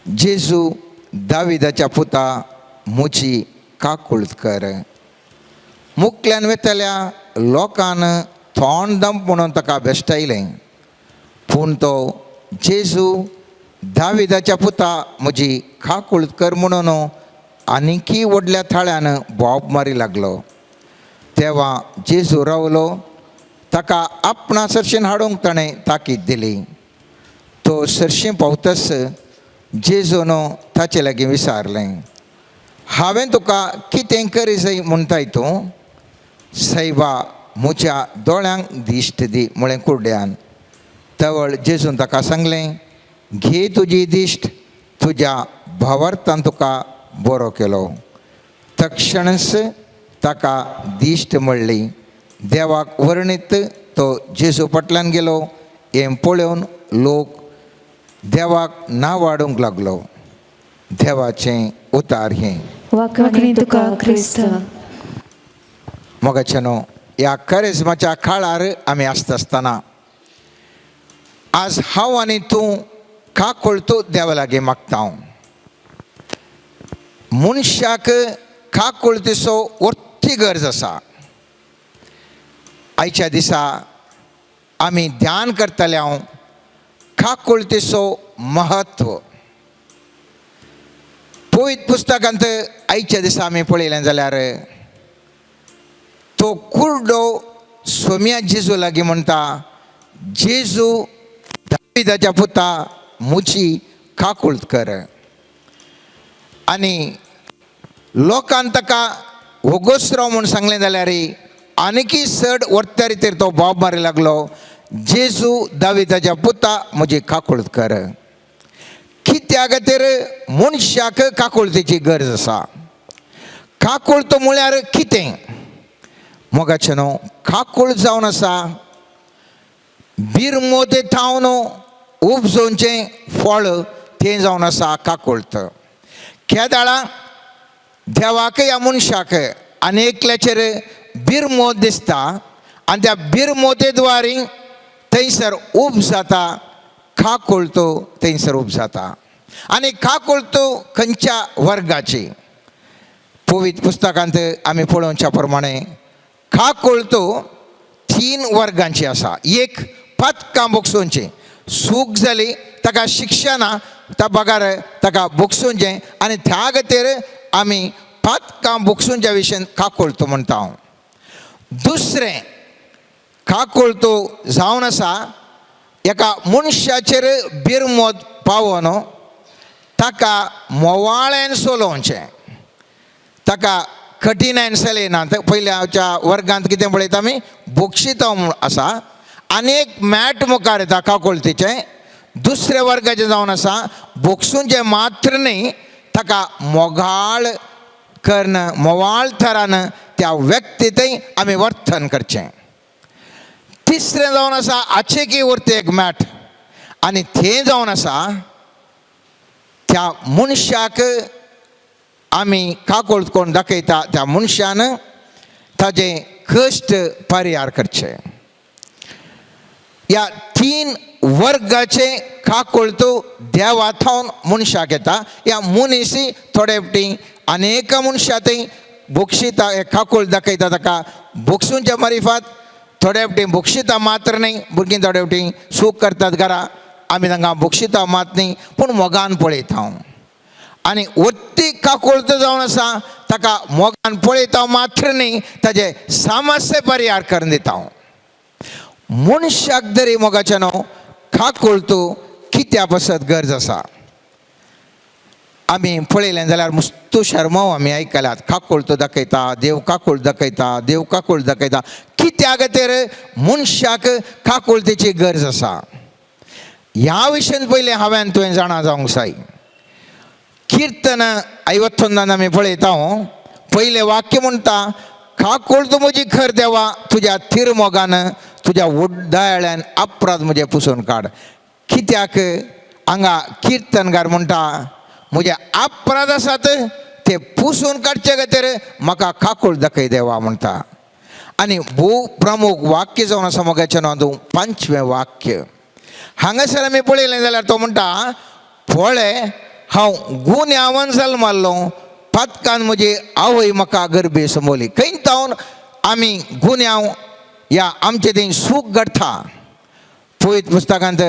जेजू दाविदाच्या पुता मुची काकुळत कर. मुखल्यान वेतल्या लोकान थोंड दंप म्हणून ताका बेश्टायलें. पूण तो जेजू दाविदाच्या पुता म्हजी काकुळत कर म्हणून आनिकी व्हडल्या थाळ्यान बोब मारी लागलो. तेव्हा जेजू रावलो. ताका आपणा सरशेन हाडूंक ताणें ताकीद दिली. तो सरशें पावतस जेजून ताचे लागीं विचारलें. हांवें तुका कितें करी जाय म्हणटाय तूं? सायबा म्हज्या दोळ्यांक दिश्ट दी म्हळें कुरड्यान. तवळ जेजून ताका सांगलें, घे तुजी दिश्ट, तुज्या भावार्थान तुका बरो केलो. तक्षणच ताका दिश्ट मेळ्ळी. देवाक वर्णीत तो जेजू फाटल्यान गेलो. हें पळोवन लोक देवाक नांव वाडूंक लागलो. देवाचें उतार हें. वाकणी तुका क्रिस्त. मोगाचेनो ह्या करिस्माच्या काळार आमी आसता आसतना आज हांव आनी तूं काकुळतो देवा लागीं मागता. मनशाक काकुळतेचो वरती गरज आसा. आयच्या दिसा आमी ध्यान करतले हांव काकुळतेचो महत्व. पवित्र पुस्तकांत आयच्या दिसा आमी पळयलें जाल्यार तो कुरडो सोम्या जेजू लागीं म्हणटा, जेजू दाविदाच्या पुता मुची काकुळत कर. आनी लोकान ताका वगोस राव म्हूण सांगलें जाल्यार आनिकी चड वर्त्या रितीर तो बोब मारी लागलो. जेजू दाविदाच्या पुता म्हजी काकुळत कर. कित्या खातीर मनशाक काकुळतेची गरज आसा. काकुळतो म्हळ्यार कितें? मोगाचेनो काकुळ जावन आसा बिरमोदे थावन उपजोवचें फळ तें जावन आसा काकुळत. केदाळा देवाक ह्या मनशाक आनेकल्याचेर बिरमोद दिसता आनी त्या बिरमोदे द्वारी थंयसर उब जाता. काकुळतो थंयसर उब जाता. आनी काकुळतो खंयच्या वर्गाची? पवित्र पुस्तकांत आमी पळोवच्या प्रमाणे काकुळतो 3 वर्गांची आसा. एक पदकां बोगसूंची. सूख जाली ताका शिक्षणा ता पगार ताका बोगसूंचें आनी त्या खातीर आमी पदकां बोगसूंच्या विशयी काकुळतो म्हणटा हांव. दुसरें काकुळतो जावन आसा एका मनशाचेर बिरमोद पावोन ताका मोवाळ्यान सोलोवचें, ताका कठिणायन चलयना. पयल्याच्या वर्गांत कितें पळयता आमी, बोक्षितो म्हूण आसा आनी एक मॅट मुखार येता काकोळतीचें. दुसरे वर्गाचें जावन आसा बोक्सूंचें मात्र न्ही, ताका मोगाळ कर्ण मोवाळ थरान त्या व्यक्तीतय आमी वर्तन करचें. तिसरें जावन आसा आचेकी उरते एक मॅट, आनी थंय जावन आसा त्या मनशाक आमी काकोळत कोण दाखयता त्या मनशान ताजे कश्ट परिहार करचे. ह्या 3 वर्गाचे काकोळतो देवा थावन मनशाक येता. ह्या मनीसी थोडे फावटी अनेक मनशांतय बोक्षिता काकोळ दाखयता ताका बोक्सूंच्या मारिफात. थोडे फावटी बोक्षिता मात्र न्ही, भुरगीं थोडे फावटी सूख करतात घरा, आमी तांकां बोक्षिता मात न्ही पूण मोगान पळयता हांव. आनी वत्ती काकोळतो जावन आसा ताका मोगान पळयता मात्र न्ही, ताजे सामस्ये परिहार करून दिता हांव. मनशाक जरी मोगाचें न्हू, काकोळतो कित्या पासत गरज आसा. आमी पळयलें जाल्यार मुस्तू शर्माव आमी आयकल्यात, काकोळतो दाखयता, देव काकोळ दाखयता, देव काकोळ दाखयता. कित्या खातीर मनशाक काकोळतेची गरज आसा ह्या विशयान पयलें हांवें तुवें जाणा जावंक जाय. कीर्तन 51 आमी पळयता, पयलें वाक्य म्हणटा, काकोळतो म्हजी खर देवा, तुज्या थीर मोगान तुज्या उड्डाळ्यान अपराध म्हजे पुसून काड. कित्याक हांगा कीर्तनकार म्हणटा म्हजे अपराध आसात ते पुसून काडचे खातीर म्हाका काकोळ दाखय देवा म्हणटा. आनी भोव प्रमुख वाक्य जावन आसा मोगाचें नोंद 5वें वाक्य. हांगासर आमी पळयलें जाल्यार तो म्हणटा, पळय हांव गुन्यांवान जल्माल्लो, पातकान म्हजी आवय म्हाका गर्भे संबोली. खंय जावन आमी गुन्यांव या आमचे थंय सूख घडटा. पळयत पुस्तकांत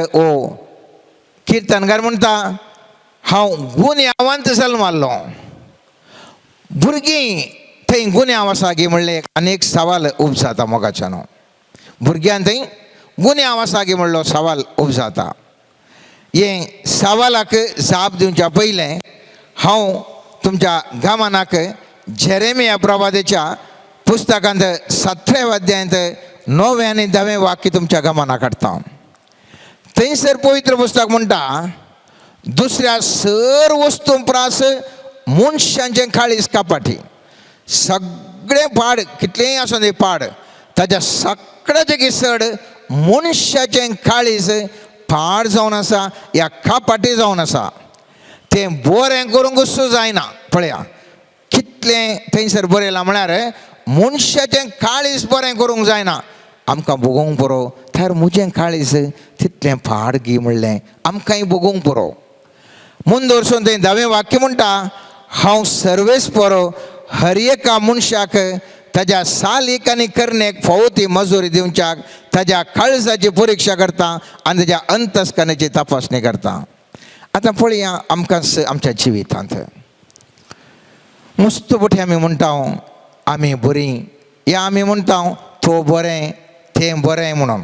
कीर्तनकार म्हणटा हांव गुन्यांवांत जल्माल्लो. भुरगीं थंय गुन्यांव आसा गे म्हणलें अनेक सवाल उपजाता मोगाच्यान. भुरग्यां थंय गुन्यांव आसा गे म्हणलो सवाल उपजाता. हे सवालाक जाप दिवच्या पयलें हांव तुमच्या गमनाक जेरेमिया प्रवादीच्या पुस्तकांत 7व्या अध्यायांत 9वें आनी 10वें वाक्य तुमच्या गमनाक हाडटा. थंयसर पवित्र पुस्तक म्हणटा, दुसऱ्या सर वस्तू प्रास मनशांचें काळीज कापाटी. सगळें पाड कितलेंय आसूं दी पाड, ताच्या सगळ्याचे चड मनशाचें काळीज पाड जावन आसा, ह्या कापाटी जावन आसा. तें बरें करूंकच जायना. पळया कितलें थंयसर बरयलां म्हळ्यार मनशाचें काळीज बरें करूंक जायना. आमकां भोगोवंक पुरो तर म्हजें काळीज तितलें पाड गी म्हणलें आमकांय भोगोवंक पुरो. म्हूण दवरसून थंय 10वें वाक्य म्हणटा, हांव सर्वेस परो हर एका मनशाक ताज्या सालीक आनी करनेक फावो ती मजुरी दिवच्याक ताज्या काळजाची परिक्षा करता आनी ताज्या अंतस्कनाची तपासणी करता. आतां पळया आमकां आमच्या जिवितांत मुस्तुबटी आमी म्हणटा आमी बरीं, या आमी म्हणटा तो बरें तें बरें म्हणून.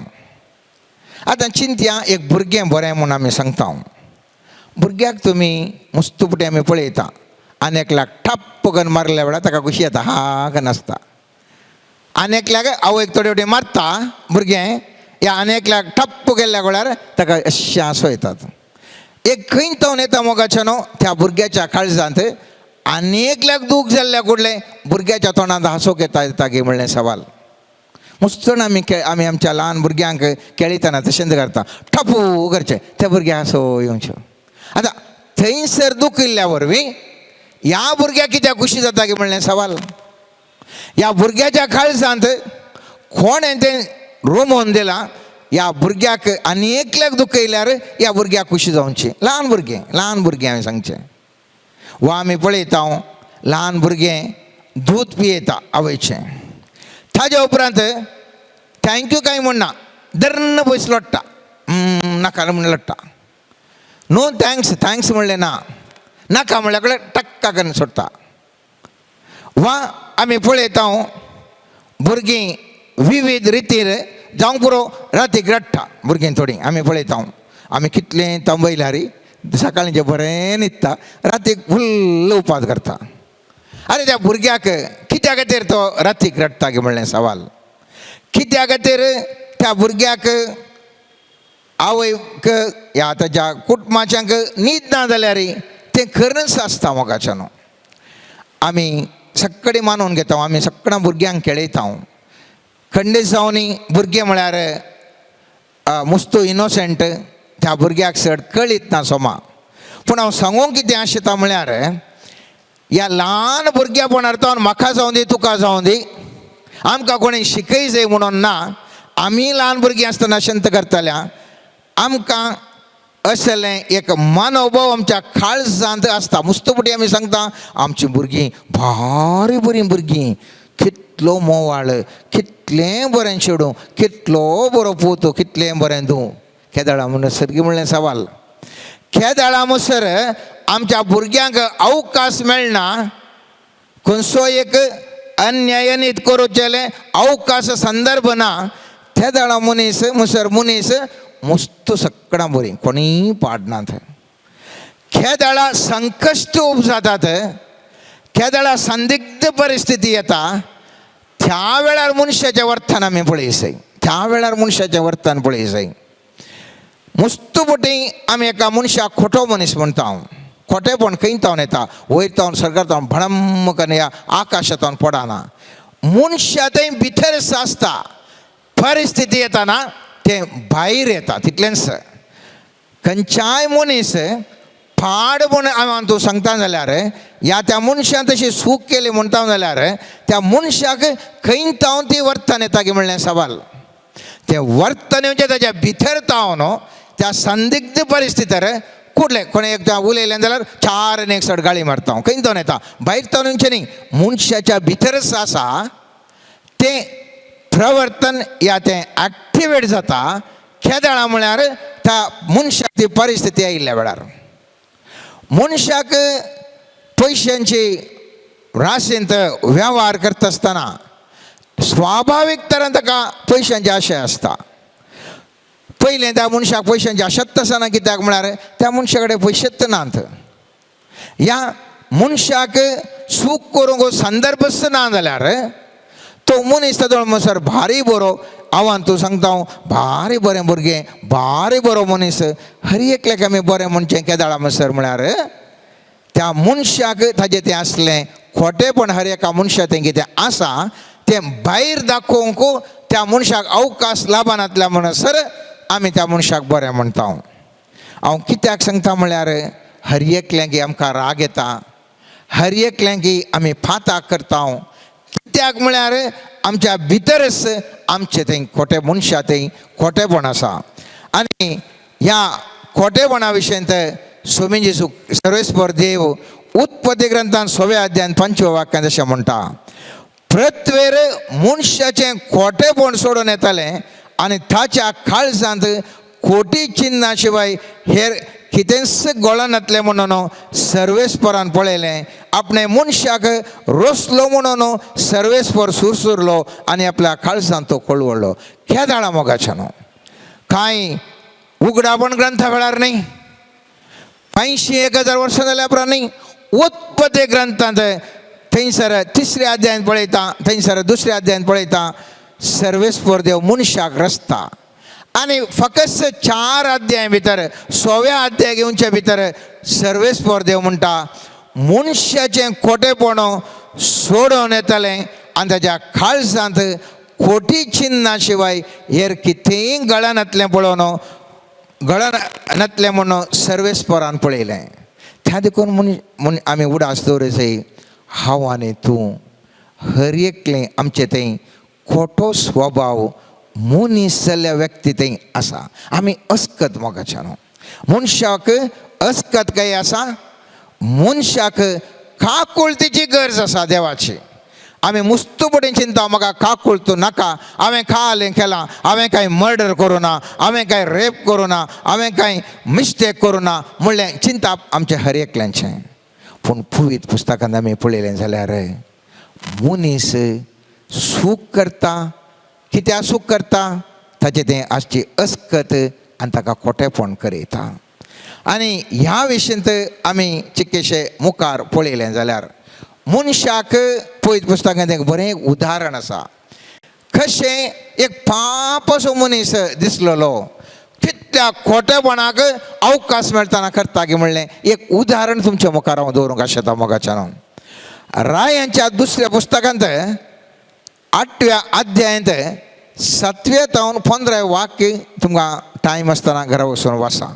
आतां चिंत्या एक भुरगें बरें म्हणून आमी सांगता. भुरग्याक तुमी मुस्तुबटी आमी पळयता, आनेकल्याक ठप्प करून मारल्या वेळार ताका खुशी येता, हा कन्न आसता. आनेकल्याक आवयक थोडे फावटी मारता भुरगें, या आनेकल्याक ठप्प केल्ल्या वेळार ताका अशें आसो येतात. एक खंय जावन येता मोगाचें न्हू, त्या भुरग्याच्या काळजांत आनेकल्याक दूख जाल्ल्या कुडलें भुरग्याच्या तोंडांत हांसोक येता गे म्हणलें सवाल. मुस्तण आमी आमच्या ल्हान भुरग्यांक खेळयतना तशेंच करता, ठपू करचें, त्या भुरग्याक हांसो येवच्यो. आतां थंयसर दूख येयल्ल्या वरवीं ह्या भुरग्याक कित्याक खुशी जाता गे म्हणलें सवाल. ह्या भुरग्याच्या काळजांत कोणें तें रोमोवन दिलां, ह्या भुरग्याक आनी एकल्याक दूख येयल्यार ह्या भुरग्याक खुशी जावची. ल्हान भुरगें हांवें सांगचें. वा आमी पळयता ल्हान भुरगें दूद पियेता आवयचें, ताज्या उपरांत थँक्यू कांय म्हणना, दर्न पयस लोडटा, नाका म्हण लोडटा. नो थँक्स म्हणलें ना, नाका म्हणल्या कडेन टक्का करून सोडटा. वा आमी पळयता भुरगीं विविध रितीन जावंक पुरो रातीक रडटा भुरगीं थोडीं आमी पळयता आमी कितलें तांबयल्यार सकाळींचें बरें न्हिदता रातीक फुल्ल उपास करता. अरे त्या भुरग्याक कित्या खातीर तो रातीक रडटा गे म्हणलें सवाल. कित्या खातीर त्या भुरग्याक आवयक ह्या ताच्या कुटुंबाच्यांक न्हीद ना जाल्यार तें खरंच आसता मोगाच्या न्हू. आमी सक्कडे मानून घेता आमी सगळ्या भुरग्यांक खेळयता. खंडीत जावन भुरगें म्हळ्यार मुस्तो इनोसंट त्या भुरग्याक चड कळीत ना सोमा. पूण हांव सांगूंक कितें आशिता म्हळ्यार ह्या ल्हान भुरग्यापणार तो म्हाका जावं दी तुका जावं दी आमकां कोणें शिकय जाय म्हणून ना. आमी ल्हान भुरगीं आसतना संत करताल्या आमकां असलें एक मनोभाव आमच्या काळजांत आसता. मुस्तपुटी आमी सांगता आमचीं भुरगीं भारी बरीं भुरगीं, कितलो मोवाळ, कितलें बरें चेडूं, कितलो बरो पोतो, कितलें बरें धूव. केदाळा म्हणसर म्हणलें सवाल. केदाळा म्हणसर आमच्या भुरग्यांक अवकाश मेळना, खंयचो एक अन्यायनीत करूचेले अवकाश संदर्भ ना. केदाळा मनीस म्हणसर मनीस मस्त सगळ्यां बरीं कोणीय पाडनात. केदाळा संकश्ट जातात, केदाळा संदिग्ध परिस्थिती येता त्या वेळार मनशाचें वर्तन आमी पळय जाय. त्या वेळार मनशाचें वर्तन पळय जाय. मुस्तुपटी आमी एका मनशाक खोटो मनीस म्हणटा. खोटेपण खंयतावन येता, वयरतावन सरकारतावन भडम करून ह्या आकाशांतावन पडना. मनशा थंय भितर आसता, परिस्थिती येताना तें भायर येता तितलेंच. खंयच्याय मनीस पाड म्हूण हांव तूं सांगता जाल्यार ह्या त्या मनशान तशी सूख केली म्हणटा जाल्यार त्या मनशाक खंयतावन ती वर्तन येता गे म्हणलें सवाल. तें वर्तन येवचें ताच्या भितर तावन त्या संदिग्ध परिस्थितीर कुठलें कोणें एकदां उलयलें जाल्यार चार एक सड गाळी मारता खंयतावन येता. भायर तावन येवचें न्ही, मनशाच्या भितरच आसा तें प्रवर्तन या तें एक्टिवेट जाता. केदाळा म्हळ्यार त्या मनशाक ती परिस्थिती आयिल्ल्या वेळार मनशाक पयशांची राशींत वेव्हार करता आसतना स्वाभावीक तरान ताका पयशांची आशय आसता. पयलें त्या मनशाक पयशांची आशत आसना, कित्याक म्हळ्यार त्या मनशा कडेन पयशेच नात. ह्या मनशाक सूख करूंक संदर्भच ना जाल्यार तो मनीस ताजो म्हणसर भारी बरो आव्हान तूं सांगता भारी बरें भुरगें, भारी बरो मनीस, हर एकल्याक आमी बरें म्हणचें केदाळा म्हणसर म्हळ्यार त्या मनशाक ताजें तें आसलें खोटेपण हर एका मनशा तें कितें आसा तें भायर दाखोवंक त्या मनशाक अवकाश लाभनातल्या म्हणसर आमी त्या मनशाक बरें म्हणटा. हांव कित्याक सांगता म्हळ्यार हर एकल्यांकी आमकां राग येता, हर एकल्यांकी आमी फाताक करता. कित्याक म्हळ्यार आमच्या भितरच आमचें थंय खोटें मनशा थंय खोटेपण आसा. आनी ह्या खोटेपणा विशयंत स्वामी जेजू सर्वेस्पर देव उत्पत्ती ग्रंथान 6व्या अध्यायान 5व्या वाक्यांत अशें म्हणटा, पृथ्वेर मनशाचें खोटेपण सोडून येतालें आनी ताच्या काळजांत खोटी चिन्ना शिवाय हेर कितेंच गोळान येतलें म्हणून सर्वेस्परान पळयलें. आपणे मनशाक रोसलो म्हणून सर्वेस्पर सुरसुरलो आनी आपल्या काळजांत तो कळवळ्ळो. केदाळा मोगाच्या न्हू. कांय उगडापण ग्रंथा वेळार न्ही, 80,000 वर्सां जाल्या उपरांत न्ही, उत्पत्ती ग्रंथांत थंयसर 3ऱ्या अध्यायान पळयता, थंयसर 2ऱ्या अध्यायान पळयता सर्वेस्पर देव मनशाक रचता. आनी फकत 4 अध्याय भितर 6व्या अध्याय घेवचे भितर सर्वेस्पर देव म्हणटा मनशाचें खोटेपण सोडून येतलें आनी ताच्या काळजांत खोटी चिन्ना शिवाय हेर कितेंय गळान येतलें पळोवन गळान येतलें म्हणून सर्वेस्परान पळयलें. त्या देखून आमी उडास दवरूं जाय. हांव आनी तूं हर एकलें आमचें थंय खोटो स्वभाव मनीस जाल्ल्या व्यक्ती थंय आसा. आमी अस्कत मोगाच्या न्हू. मनशाक अस्कत काय आसा, मनशाक काकुळतीची गरज आसा देवाची. आमी मुस्तुपडीन चिंता म्हाका काकुळतो नाका, हांवें खालें केलां, हांवें कांय मर्डर करूं ना, हांवें कांय रेप करूं ना, हांवें कांय मिस्टेक करूं ना म्हणलें चिंता आमचें हर एकल्यांचें. पूण पुवीत पुस्तकांत आमी पळयलें जाल्यार मनीस सूख करता. कित्याक सूख करता? ताचे तें आसची अस्कत आनी ताका खोटेपण करयता. आनी ह्या विशयंत आमी चिक्केशे मुखार पळयलें जाल्यार मनशाक पळयत पुस्तकांत एक बरें उदाहरण आसा. कशें एक पाप असो मनीस दिसलेलो कितल्या खोटेपणाक अवकाश मेळतना करता गे म्हणलें एक उदाहरण तुमच्या मुखार हांव दवरूंक आशेता मोगाच्यान. रायांच्या दुसऱ्या पुस्तकांत 8व्या अध्यायांत 7वें तावन 15वें वाक्य तुमकां टायम आसतना घरा वचून वाचा.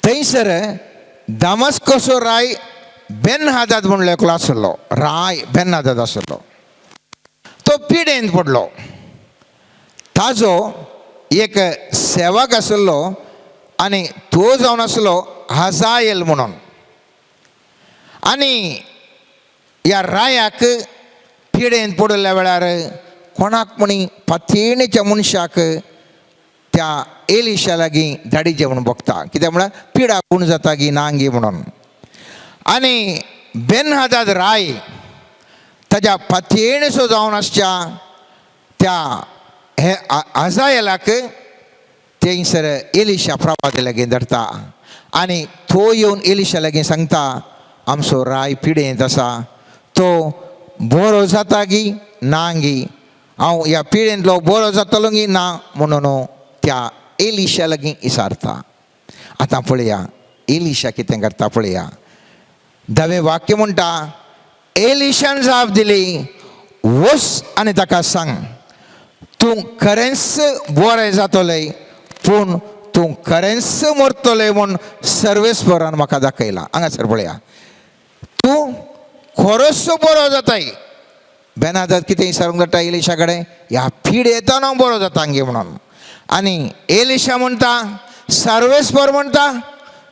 थंयसर दामस्कसो राय बेन-हादाद म्हणलो एकलो आसलो. राय बेन-हादाद आसलो. तो पिडेंत पडलो. ताजो एक सेवक आसलो आनी तो जावन आसलो हजायल म्हणून. आनी ह्या रायाक पिडेंत पडिल्ल्या वेळार कोणाक म्हणी फातीणेच्या मनशाक त्या एलिशा लागीं धाडिचें म्हणून बगता. कित्याक म्हळ्यार पिडा कोण जाता गी ना गे म्हणून. आनी बेन-हादाद राय ताज्या फातीणेचो जावन आसच्या त्या हे हजायलाक थंयसर एलिशा प्रवादी लागीं धाडटा. आनी तो येवन एलिशा लागीं सांगता आमचो राय पिडेंत आसा, तो बरो जाता गी ना गी, हांव ह्या पिडेंतलो बरो जातलो गी ना म्हणून त्या एलिशा लागीं विचारता. आतां पळया एलिशा कितें करता पळया. 10वें वाक्य म्हणटा एलिशान जाप दिली वच आनी ताका सांग तूं खरेंच बरें जातलें पूण तूं खरेंच मरतलें म्हूण सर्वेस्परान म्हाका दाखयलां. हांगासर पळया तूं खरोच बरो जाताय. बेन-हादाद कितें विचारूंक जाता एलिशा कडेन ह्या पीड येताना हांव बरो जाता गे म्हणून. आनी एलिशा म्हणटा सर्वेस्पर म्हणटा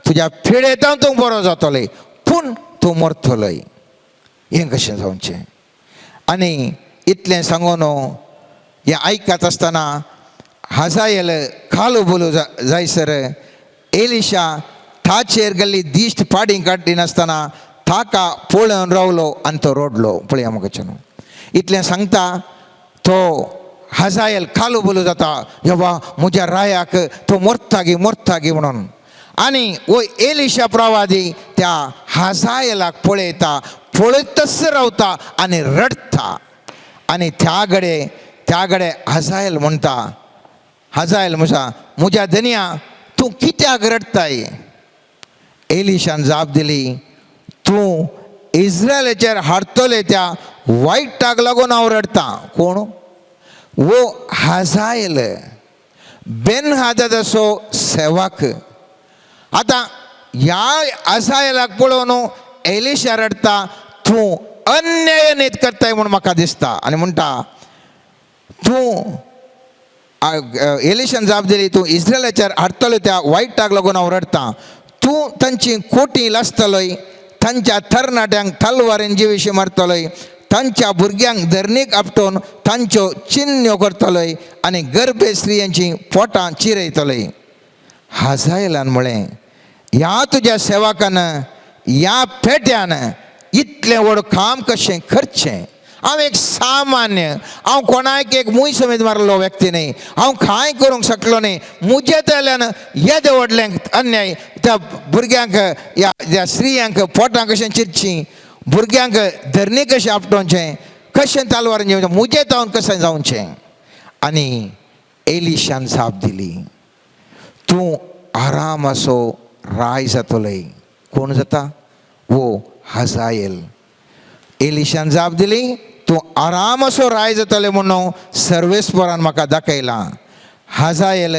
तुज्या पीड येता तूं बरो जातलें पूण तूं मरतलोय. हें कशें जावचें. आनी इतलें सांगून हें आयकत आसतना हजायल खालो बोलो जायसर एलिशा ताचेर गेल्ली दिश्ट पाडी काडली नासतना ताका पळोवन रावलो आनी तो रडलो. पळया म्हाका इतलें सांगता तो हजायल खालो बोलो जाता यवा म्हज्या रायाक तो मरता गे म्हणून. आनी वो एलिशा प्रवादी त्या हजायलाक पळयता, पळयतच रावता आनी रडता. आनी त्या घडे हजायल म्हणटा म्हज्या धन्या तूं कित्याक रडताय. एलिशान जाप दिली तूं इस्रायलाचेर हाडटले त्या वायटाक लागून हांव रडता. कोण वो हजायल बेन-हादादाचो सेवक. आतां ह्या हजायलाक पळोवन एलिशा रडता तूं अन्याय न्हीद करताय म्हूण म्हाका दिसता. आनी म्हणटा तूं एलिशान जाप दिली तूं इस्रायलाचेर हाडटलो त्या वायटाक लागून हांव रडता. तूं तांची कोटी लासतलोय, तांच्या तरणाट्यांक तलवारेन जिवीशी मारतलोय, तांच्या भुरग्यांक धरणीक आपटोवन तांच्यो चिन्न्यो करतलोय आनी गर्भे स्त्रियांची पोटां चिरयतलोय. हजायलान म्हळें ह्या तुज्या सेवकान ह्या पेट्यान इतलें व्हड काम कशें करचें. हांव एक सामान्य, हांव कोणाक एक मूय समेत मारलो व्यक्ती न्ही, हांव कांय करूंक शकलो न्ही. म्हजे तल्यान येदें व्हडलें अन्याय त्या भुरग्यांक ह्या स्त्रियांक पोटां कशें चिरचीं, भुरग्यांक धरणी कशें आपटोवचें, कशें तलवार घेवचें, म्हजें जावन कशें जावचें. आनी एलिशान जाप दिली तूं आरामाचो राय जातलोय. कोण जाता वो हजायल. एलिशान जाप दिली तूं आरामाचो राय जातलें म्हणून सर्वेस्परान म्हाका दाखयलां. हजायल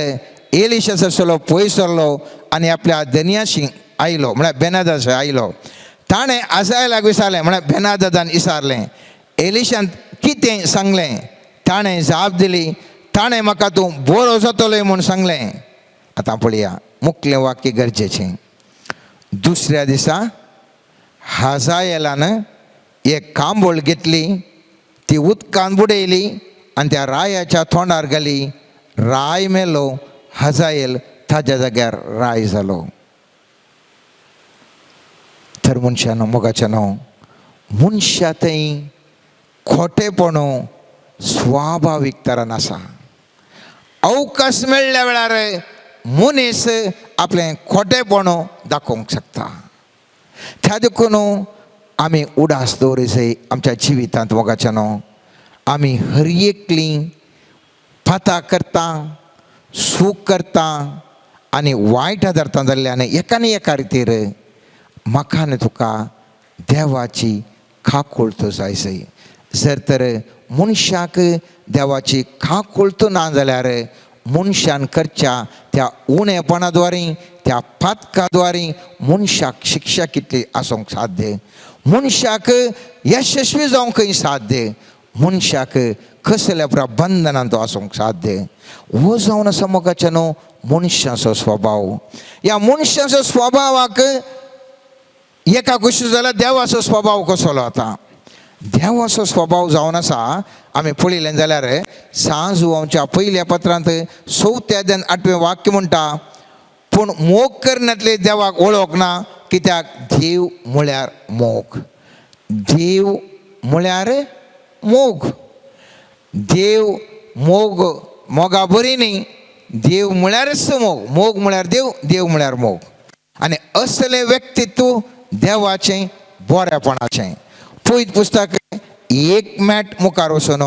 एलिशा सरसलो पयस सरलो आनी आपल्या धन्याशी आयलो म्हळ्यार बेन-हादादाशी आयलो. ताणें हजायलाक विचारलें म्हळ्यार बेन-हादादान विचारलें एलिशान कितें सांगलें. ताणें जाप दिली ताणें म्हाका तूं बरो जातलोय म्हूण सांगलें. आतां पळया मुख्य वाक्य गरजेचें. दुसऱ्या दिसा हजायलान एक कांबोळ घेतली, ती उदकान बुडयली आनी त्या रायाच्या तोंडार घाली. राय मेलो, हजायल ताज्या जाग्यार राय जालो. तर मनशानो मोगाच्यानो मनशा थंय खोटेपणू स्वाभावीक तरान आसा. अवकाश मेळ्ळ्या वेळार मनीस आपलें खोटेपण दाखोवंक शकता. त्या देखून आमी उडास दवरचय आमच्या जिवितांत मोगाच्या न्हू. आमी हर एकलीं फातां करता, सूख करता आनी वायट आदारता जाल्ल्यान एका न्ही एका रितीर म्हाका आनी तुका देवाची खाकुळत जायसय. जर तर मनशाक देवाची खाकुळत ना जाल्यार मनशान करच्या त्या उणेपणाद्वारे, त्या पातकाद्वारे मनशाक शिक्षा कितली आसूंक साध्य, मनशाक यशस्वी जावंकय साध्य, मनशाक कसल्या प्रबंधनान तो आसूंक साध्य. हो जावन आसा मोगाच्या न्हू मनशाचो स्वभाव. ह्या मनशाचो स्वभावाक एका गोश्टी जाल्यार देवाचो स्वभाव कसलो आता. देवाचो स्वभाव जावन आसा आमी पळयलें जाल्यार सांजुवांच्या पयल्या पत्रांत 4 अध्यायान 8वें वाक्य म्हणटा, पूण मोग करण्यांतले देवाक वळख ना, कित्याक देव म्हळ्यार मोग. देव म्हळ्यार मोग. देव मोग मोगा बरी न्ही, देव म्हळ्यारच मोग. मोग म्हळ्यार देव, देव म्हळ्यार मोग. आनी असलें व्यक्तित्व देवाचें बरेपणाचें. पयत पुस्तक 1 मॅट मुखार वचून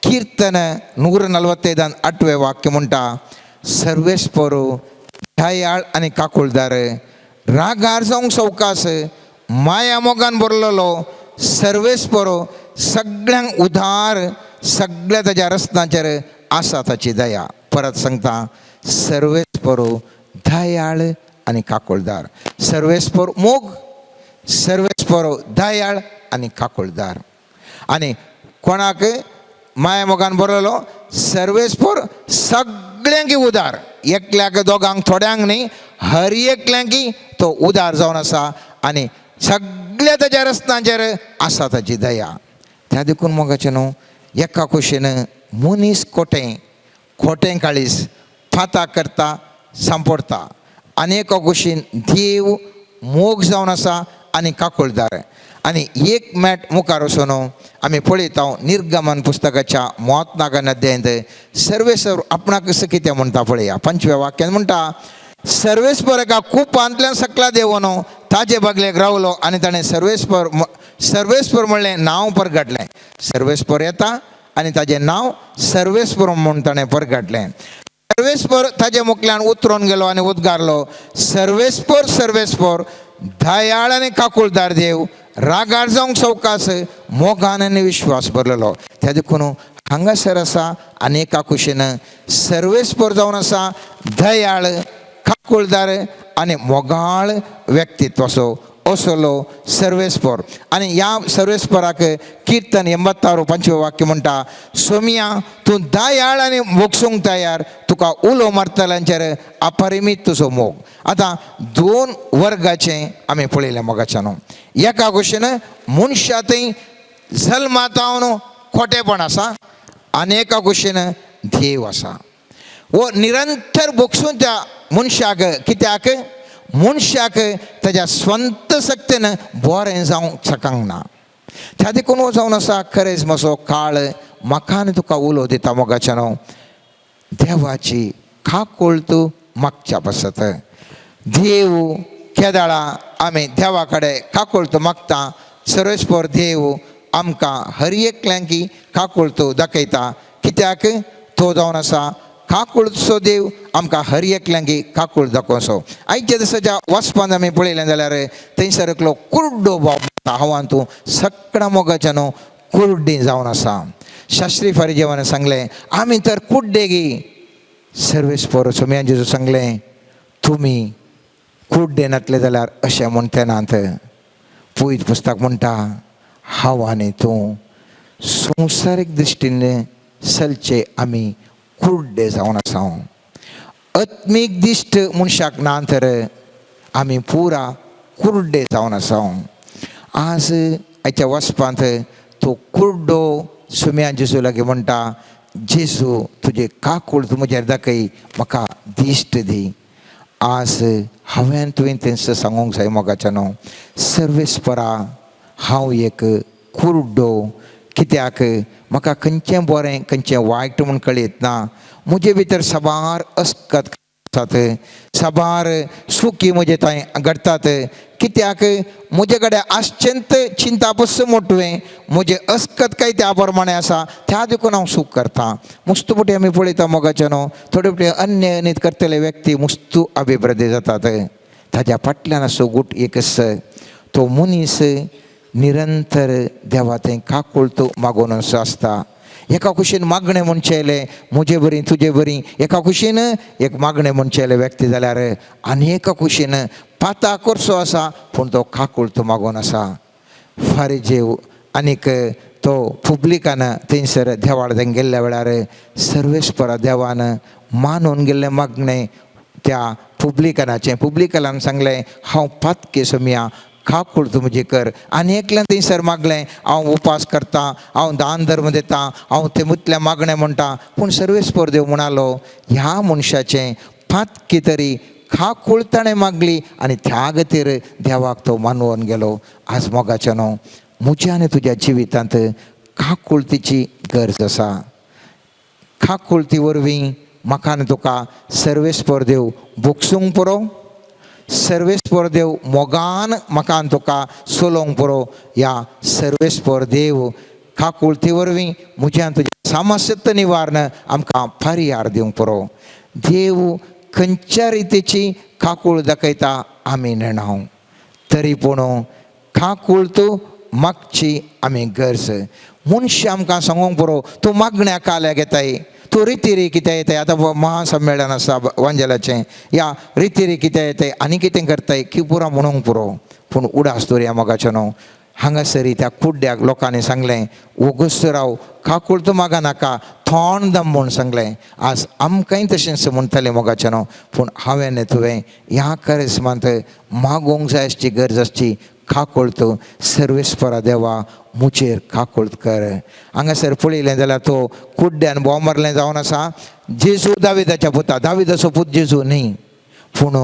कीर्तन 145 8वें वाक्य म्हणटा, सर्वेस्पर दयाळ आनी काकुळदार, रागार जावंक सवकास, माया मोगान भरलेलो, सर्वेस्पर, सगळ्यांक उदार, सगळ्या ताच्या रस्त्यांचेर आसा ताची दया. परत सांगता, सर्वेस्पर दयाळ आनी काकुळदार. सर्वेस्पर मोग, सर्वेस्पर दयाळ आनी काकुळदार. आनी कोणाक माया मोगान बरयलो, सर्वेस्पर सगळ्यांक उदार. एकल्याक दोगांक थोड्यांक न्ही, हर एकल्यांक तो उदार जावन आसा आनी सगळ्या ताच्या रस्त्यांचेर आसा ताची दया. त्या देखून मोगाचें न्हू एका कुशीन मनीस खोटें काळीस फातां करता, सांपडता. आनी एका कुशीन देव मोग जावन आसा आनी काकुळदार. आनी 1 मॅट मुखार वचून आमी पळयता निर्गमन पुस्तकाच्या 32 अध्यायांत सर्वेस्वर आपणाक कसं कितें म्हणटा पळया. 5व्या वाक्यान म्हणटा, सर्वेस्पर एका कुपांतल्यान सकला देंवन ताजे बगलेक रावलो आनी ताणें सर्वेस्पर म्हणलें नांव परगटलें. सर्वेस्पर येता आनी ताजें नांव सर्वेस्पर म्हूण ताणें परगटलें. सर्वेस्पर ताजे मुखल्यान उतरून गेलो आनी उद्गारलो, सर्वेस्पर सर्वेस्पर दयाळ आनी काकुळदार देव, रागार जावंक सवकास, मोगान आनी विश्वास भरलेलो. त्या देखून हांगासर आसा आनी एका कुशीन सर्वेस्पर जावन आसा दयाळ, काकुळदार आनी मोगाळ व्यक्तित्वाचो असलो सर्वेस्पर. आनी ह्या सर्वेस्पराक कीर्तन 86 5वें वाक्य म्हणटा, सोमिया तूं दयाळ आनी मोगसूंक तयार, तुका उलो मारतल्यांचेर अपरिमीत तुजो मोग. आतां 2 वर्गाचें आमी पळयलें मोगाच्या न्हू. एका गोश्टीन मनशांतय जल्मातावन खोटेपण आसा आनी एका गोश्टीन देव आसा. वो निरंतर भोगसून त्या मनशाक, कित्याक मनशाक ताच्या स्वंत शक्तीन बरें जावंक शकांक ना. त्या देखून हो जावन आसा खरेंच मातसो काळ म्हाका आनी तुका उलो दिता मोगाच्या न्हू. देवाची खाकुळत मागच्या पासत. देव केदाळा आमी देवा कडेन खाकुळत मागता. सर्वेस्पर देव आमकां हर एकल्यांक खाकुळत दाखयता. कित्याक तो जावन आसा खाकुळचो देव, आमकां हर एकल्यांक खाकुळ दाखोवचो. आयच्या दिसाच्या वचपांत आमी पळयलें जाल्यार थंयसर एकलो कुर्डो बाब हांवान तूं सगळ्या मोगाच्या न्हू कुर्डी जावन आसा. शास्त्री फारीजेवान सांगलें, आमी तर कुड्डे गी. सर्वेस्पर सोम्यान जेजू सांगलें, तुमी कुड्डे नातले जाल्यार अशें म्हणटे नात. पयत पुस्तक म्हणटा, हांव आनी तूं संवसारीक दृश्टीन चलचे आमी कुड्डे जावन आसा. आत्मीक दिश्ट मनशाक ना तर आमी पुरा कुर्डे जावन आसा. आज आयच्या वचपांत तो कुर्डो सुम्यान जेजू लागीं म्हणटा, जेजू तुजे काकुळ तूं म्हजेर दाखय, म्हाका दिश्ट दी. आज हांवें तुवें तेंच सांगूंक जाय मोगाच्या न्हू. सर्वेस्परा हांव एक कुर्डो, कित्याक म्हाका खंयचें बरें खंयचें वायट म्हूण कळीत ना. म्हजे भितर साबार अस्कत आसात, साबार सुखी म्हजे थंय घडटात. कित्याक म्हजे कडेन आश्चंत चिंता पसून मोटवें म्हजे अस्कत काय त्या प्रमाणे आसा, त्या देखून हांव सूख करतां. मुस्तू फावटी आमी पळयता मोगाचे न्हू, थोडे फावटी अन्य करतले व्यक्ती मुस्तू अभिप्राय जातात. ताज्या फाटल्यान असो गूट एकच, तो मनीस निरंतर देवा थंय काकुळतो मागून असो आसता. एका कुशीन मागणें म्हणचेले म्हजे बरी तुजे बरी, एका कुशीन एक मागणें म्हणचेले व्यक्ती जाल्यार आनी एका कुशीन पाता करसो आसा पूण तो काकुळतो मागून आसा. फारिजेव आनीक तो पुब्लिकान थंयसर देवाळ थंय गेल्ल्या वेळार सर्वेस्परा देवान मानून गेल्लें मागणें त्या पुब्लिकनान सांगलें, हांव पातके सोमिया काकूळ तूं म्हजें कर. आनी एकल्यान थंयसर मागलें, हांव उपास करतां, हांव दान धर्म दितां, हांव तें मुतलें मागणें म्हणटां. पूण सर्वेस्पर देव म्हणालो, ह्या मनशाचें पातकी तरी काकूळ ताणें मागली आनी त्या खातीर देवाक तो मानून गेलो. आज मोगाचें न्हू, म्हज्या आनी तुज्या जिवितांत काकुळतीची गरज आसा. काकुळती वरवीं म्हाका आनी तुका सर्वेस्पर देव भोगसूंक पुरो, सर्वेस्पर देव मोगान म्हाका आनी तुका सोलोवंक पुरो. ह्या सर्वेस्पर देव काकुळती वरवीं म्हज्या आनी तुज्या सामस्यत निवारण आमकां पर्याय दिवंक पुरो. देव खंयच्या रितीची काकूळ दाखयता आमी नेणाव, तरी पूण काकूळत मागची आमी गरज. मनशां आमकां सांगूंक पुरो, तूं मागण्या काल्या घेताय, तूं रितीरी कितें येताय. आतां महासम्मेलन आसा वांजेलाचें, ह्या रितीरी कितें येताय आनी कितें करताय की पुरो म्हणूंक पुरो. पूण उडास दवरया मोगाचें न्हू. हांगासरी त्या कुड्ड्याक लोकांनी सांगलें, ओगोस्तराव काकुळत मागा नाका, थोंड दम म्हूण सांगलें. आज आमकांय तशेंच म्हणटलें मोगाचें न्हू. पूण हांवें तुवें ह्या करिस्मांत मागोवंक जाय आसची गरज आसची. काकुळत सर्वेस्परा देवा मुचेर काकुळत कर. हांगासर पळयलें जाल्यार तो कुड्ड्यान बोव मारलें जावन आसा. जेजू दाविदाच्या पुता, दाविदाचो पूत जेजू न्ही, पूण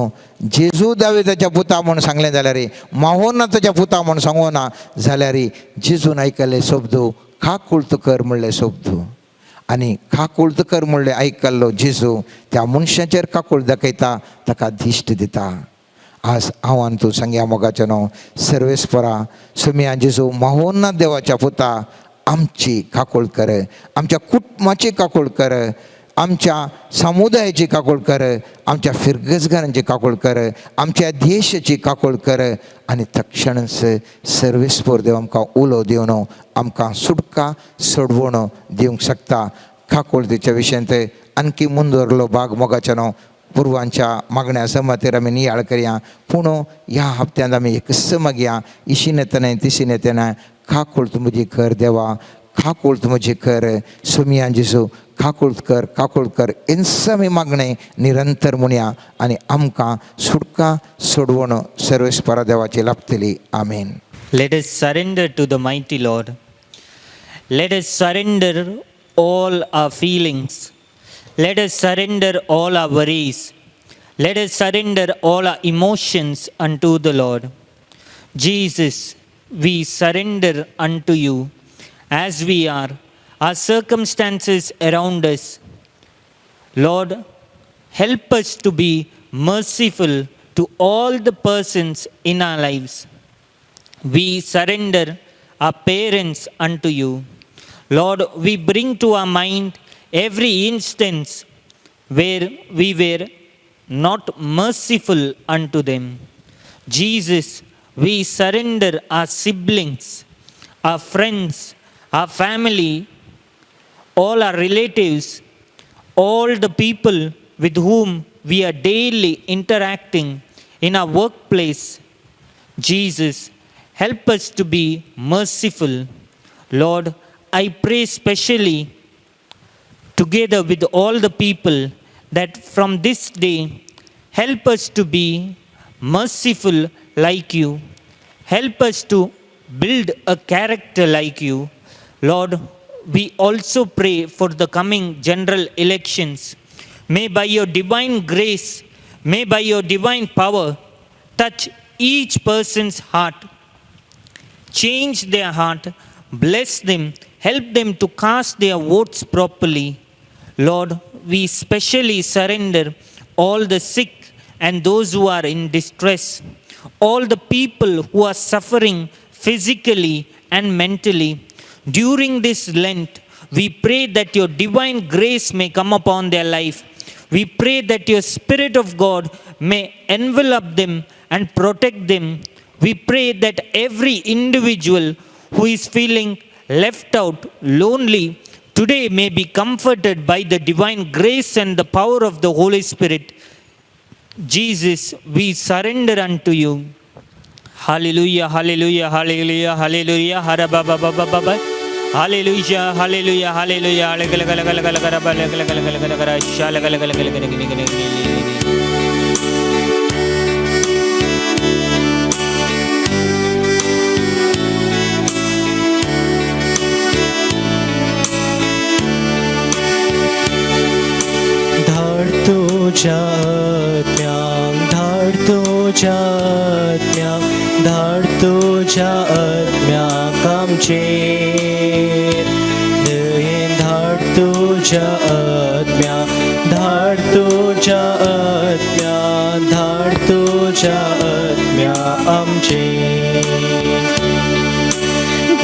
जेजू दाविदाच्या पुता म्हूण सांगलें जाल्यार, माहोनाथाच्या पुता म्हूण सांगूं ना जाल्यार जेजून आयकल्ले शब्द काकुळत कर म्हणले शब्द. आनी काकुळत कर म्हणलें आयकल्लो जेजू त्या मनशाचेर काकूळ दाखयता, ताका दिश्ट दिता. आज हांव आनी तूं सांगया मोगाचें न्हू, सर्वेस्परा सुमिया जेजू माहोनाथ देवाच्या पुता आमची काकूळ कर, आमच्या कुटुंबाची काकूळ कर, आमच्या समुदायाची काकूळ कर, आमच्या फिरगजगारांची काकूळ कर, आमच्या देशाची काकूळ कर. आनी तक्षणच सर्वेस्पर देव आमकां उलो दिवन आमकां सुटका सोडवण दिवंक शकता. काकुळतीच्या विशयांत आणखी मुंदरलो भाग मोगाचें न्हू. पुर्वांच्या मागण्या समतीर आमी नियाळ करया, पूण ह्या हप्त्यांत आमी एकच मागया, इशीन येतना तिशीन येतना काकुळत म्हजी कर देवा, काकुळत म्हजी कर. सुमिया जेजू काकुळत कर हेंच आमी मागणें निरंतर म्हणया आनी आमकां सुटका सोडवण सर्वेस्परा देवाची लाभतली. आमेन. Let us surrender to the mighty Lord. Let us surrender all our feelings. Let us surrender all our worries. Let us surrender all our emotions unto the Lord. Jesus, we surrender unto you as we are, our circumstances around us. Lord, help us to be merciful to all the persons in our lives. We surrender our parents unto you. Lord, we bring to our mind every instance where we were not merciful unto them. Jesus, we surrender our siblings, our friends, our family, all our relatives, all the people with whom we are daily interacting in our workplace. Jesus, help us to be merciful. Lord, I pray specially together with all the people that from this day help us to be merciful like you. Help us to build a character like you. Lord, we also pray for the coming general elections. May by your divine grace, may by your divine power touch each person's heart. Change their heart, bless them, Help them to cast their votes properly. Lord, we specially surrender all the sick and those who are in distress, all the people who are suffering physically and mentally. During this Lent, we pray that your divine grace may come upon their life. We pray that your Spirit of God may envelop them and protect them. We pray that every individual who is feeling left out, lonely, today may be comforted by the divine grace and the power of the Holy Spirit. Jesus, we surrender unto you. Hallelujah, hallelujah, hallelujah, hallelujah, harabababababa. Hallelujah, hallelujah, hallelujah. धाड तुझ्या आत्म्याक, धाड तुझ्या आत्म्याक, धाड तुझ्या आत्म्याक आमचेर. दयेन धाड तुझ्या आत्म्याक, धाड तुझ्या आत्म्याक, धाड तुझ्या आत्म्याक आमचेर.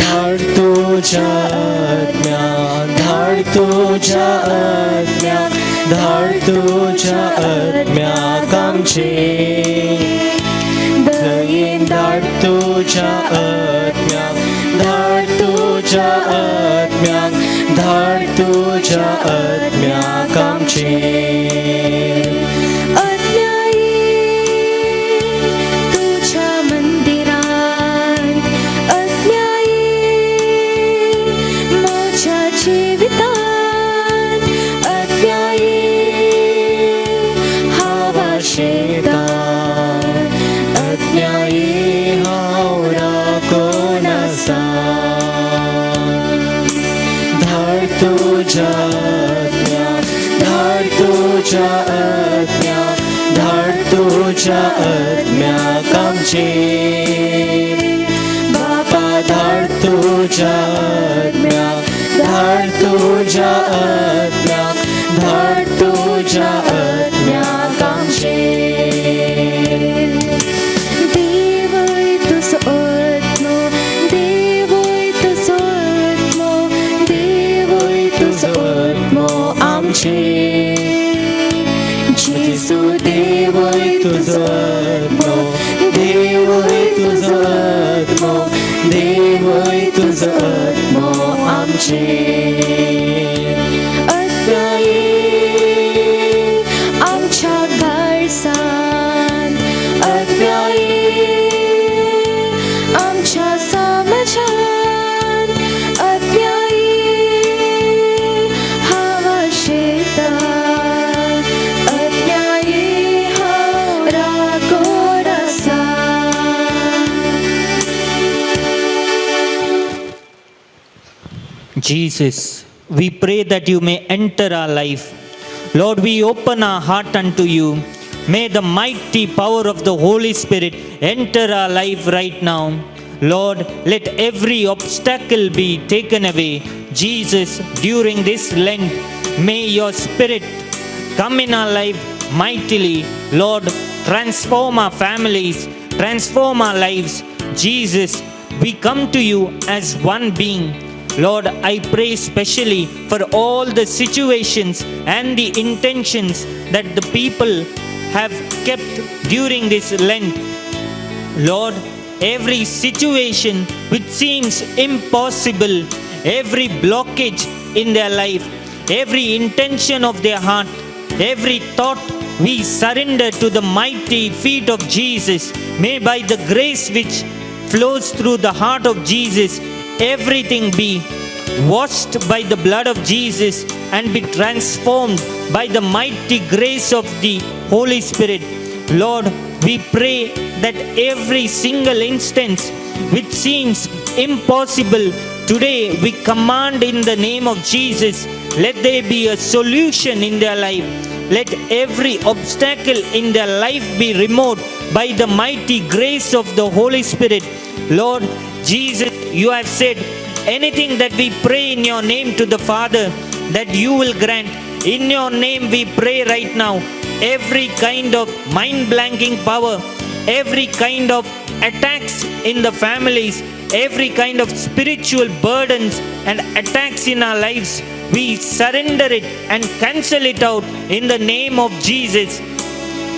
धाड तुझ्या आत्म्याक, धाड तुझ्या आत्म्याक, धाड तुझ्या आत्म्याक आमचेर. दयेन धाड तुझ्या आत्म्याक, धाड तुझ्या आत्म्याक, धाड तुझ्या आत्म्याक आमचेर. अन्यायी तुझ्या मंदिरात, अन्यायी माझ्या जीवितात, अन्यायी हवा शेतात, अन्यायी हांव राखून आसा. धाड तुझ्या आत्म्याक, धाड तुझ्या आत्म्याक, धाड तुझ्या आत्म्याक आमचेर. बापा धाड तुझ्या आत्म्याक, धाड तुझ्या आत्म्याक, धाड तुझ्या आत्म्याक आमचेर. देवय तुझो आत्मो, देवय तुझो आत्मो, देवय तुझो आत्मो आमचेर. जेजू देवय तुझो आत्मो, देवय तुझो आत्मो, देवय तुझो आत्मो आमचेर. अन्यायी आमच्या घरसांत, अन्यायी आमच्या समाजांत, अन्यायी हवा शेतात, अन्यायी हांव राखून आसा. Jesus, we pray that you may enter our life. Lord, we open our heart unto you. May the mighty power of the Holy Spirit enter our life right now. Lord, let every obstacle be taken away. Jesus, during this Lent, may your Spirit come in our life mightily. Lord, transform our families, transform our lives. Jesus, we come to you as one being. Lord, I pray specially for all the situations and the intentions that the people have kept during this Lent. Lord, every situation which seems impossible, every blockage in their life, every intention of their heart, every thought, we surrender to the mighty feet of Jesus. May by the grace which flows through the heart of Jesus, everything be washed by the blood of Jesus and be transformed by the mighty grace of the Holy Spirit. Lord, we pray that every single instance which seems impossible, today we command in the name of Jesus, let there be a solution in their life. Let every obstacle in their life be removed by the mighty grace of the Holy Spirit. Lord Jesus, you have said, anything that we pray in your name to the Father, that you will grant. In your name we pray right now. Every kind of mind-blanking power, every kind of attacks in the families, every kind of spiritual burdens and attacks in our lives, we surrender it and cancel it out in the name of Jesus.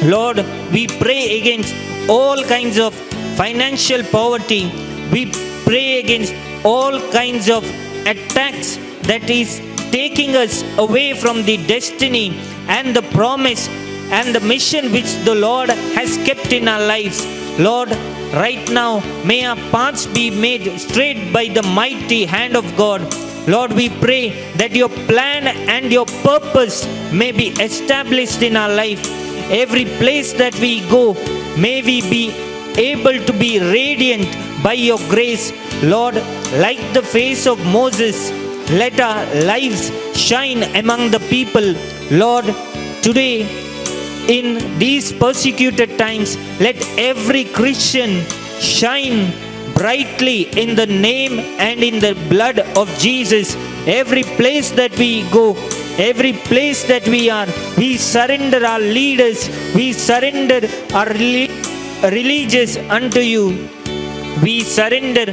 Lord, we pray against all kinds of financial poverty. We pray against all kinds of attacks that is taking us away from the destiny and the promise and the mission which the Lord has kept in our lives. Lord, right now, may our paths be made straight by the mighty hand of God. Lord, we pray that your plan and your purpose may be established in our life. Every place that we go, may we be able to be radiant by your grace. Lord, like the face of Moses, let our lives shine among the people. Lord, today, in these persecuted times, let every Christian shine brightly in the name and in the blood of Jesus. Every place that we go, every place that we are, we surrender our leaders, we surrender our religious unto you. We surrender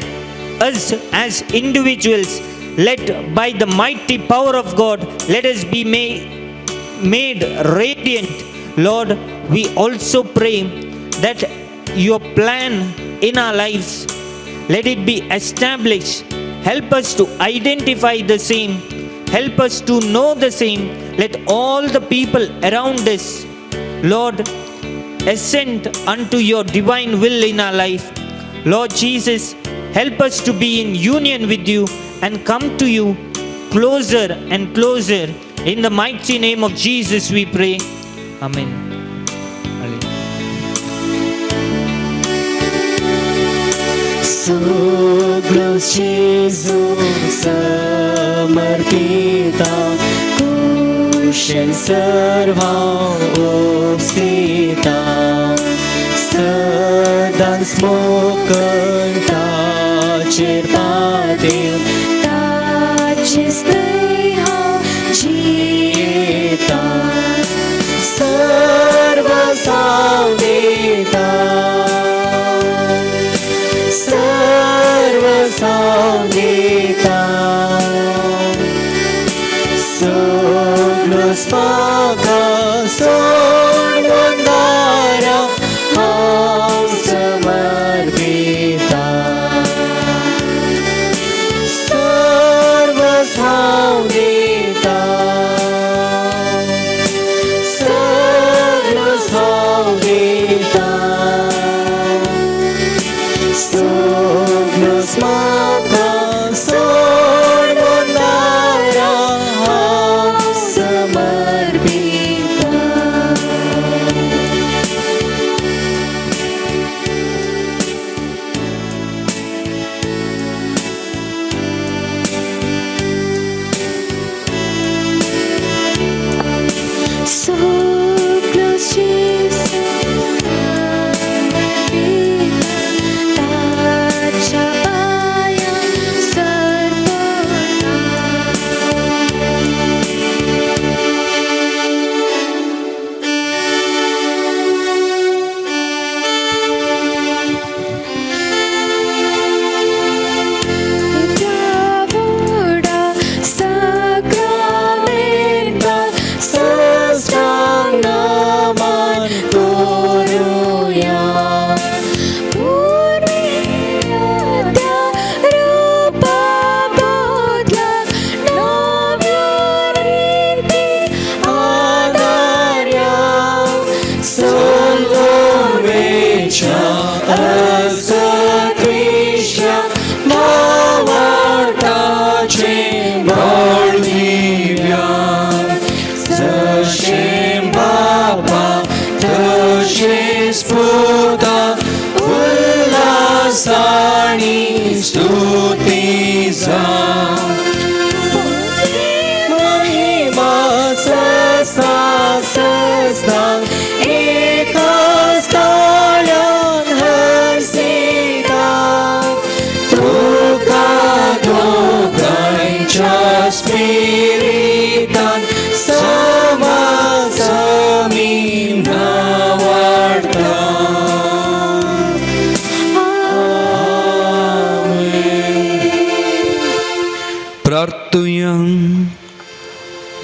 us as individuals. Let by the mighty power of God, let us be made radiant. Lord, we also pray that your plan in our lives, let it be established. Help us to identify the same. Help us to know the same. Let all the people around us, Lord, assent unto your divine will in our life. Lord Jesus, help us to be in union with you and come to you closer and closer. In the mighty name of Jesus we pray. Amen. Suglos Jesu समर्पिता कुशल सर्वा उपस्थिता सदा स्मोकंता चिरपादेव ताचेच दया जीता सर्व सावदेता सर्व सावदेता Soglos Maga Sonondara Ham Samarpita Sarva Saudita Sarva Saudita Soglos Maga Sonondara Samarpita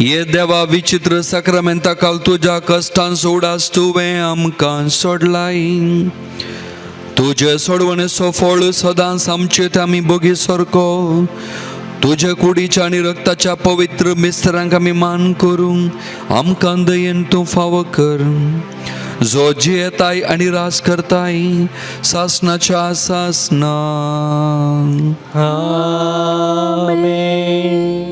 ये देवा विचित्र सक्रामेंता काल तुझ्या कष्टां सोडास तुवें आमकां सोडलाय. तुझे सोडवणेचो फळ सदांच आमचेत आमी बगी सारको तुझे कुडीच्या आनी रक्ताच्या पवित्र मिस्त्रांक आमी मान करूंक आमकां दयेन तूं फावो कर. जो जियेताय आनी रास करताय सासनाच्या सासना. आमेन.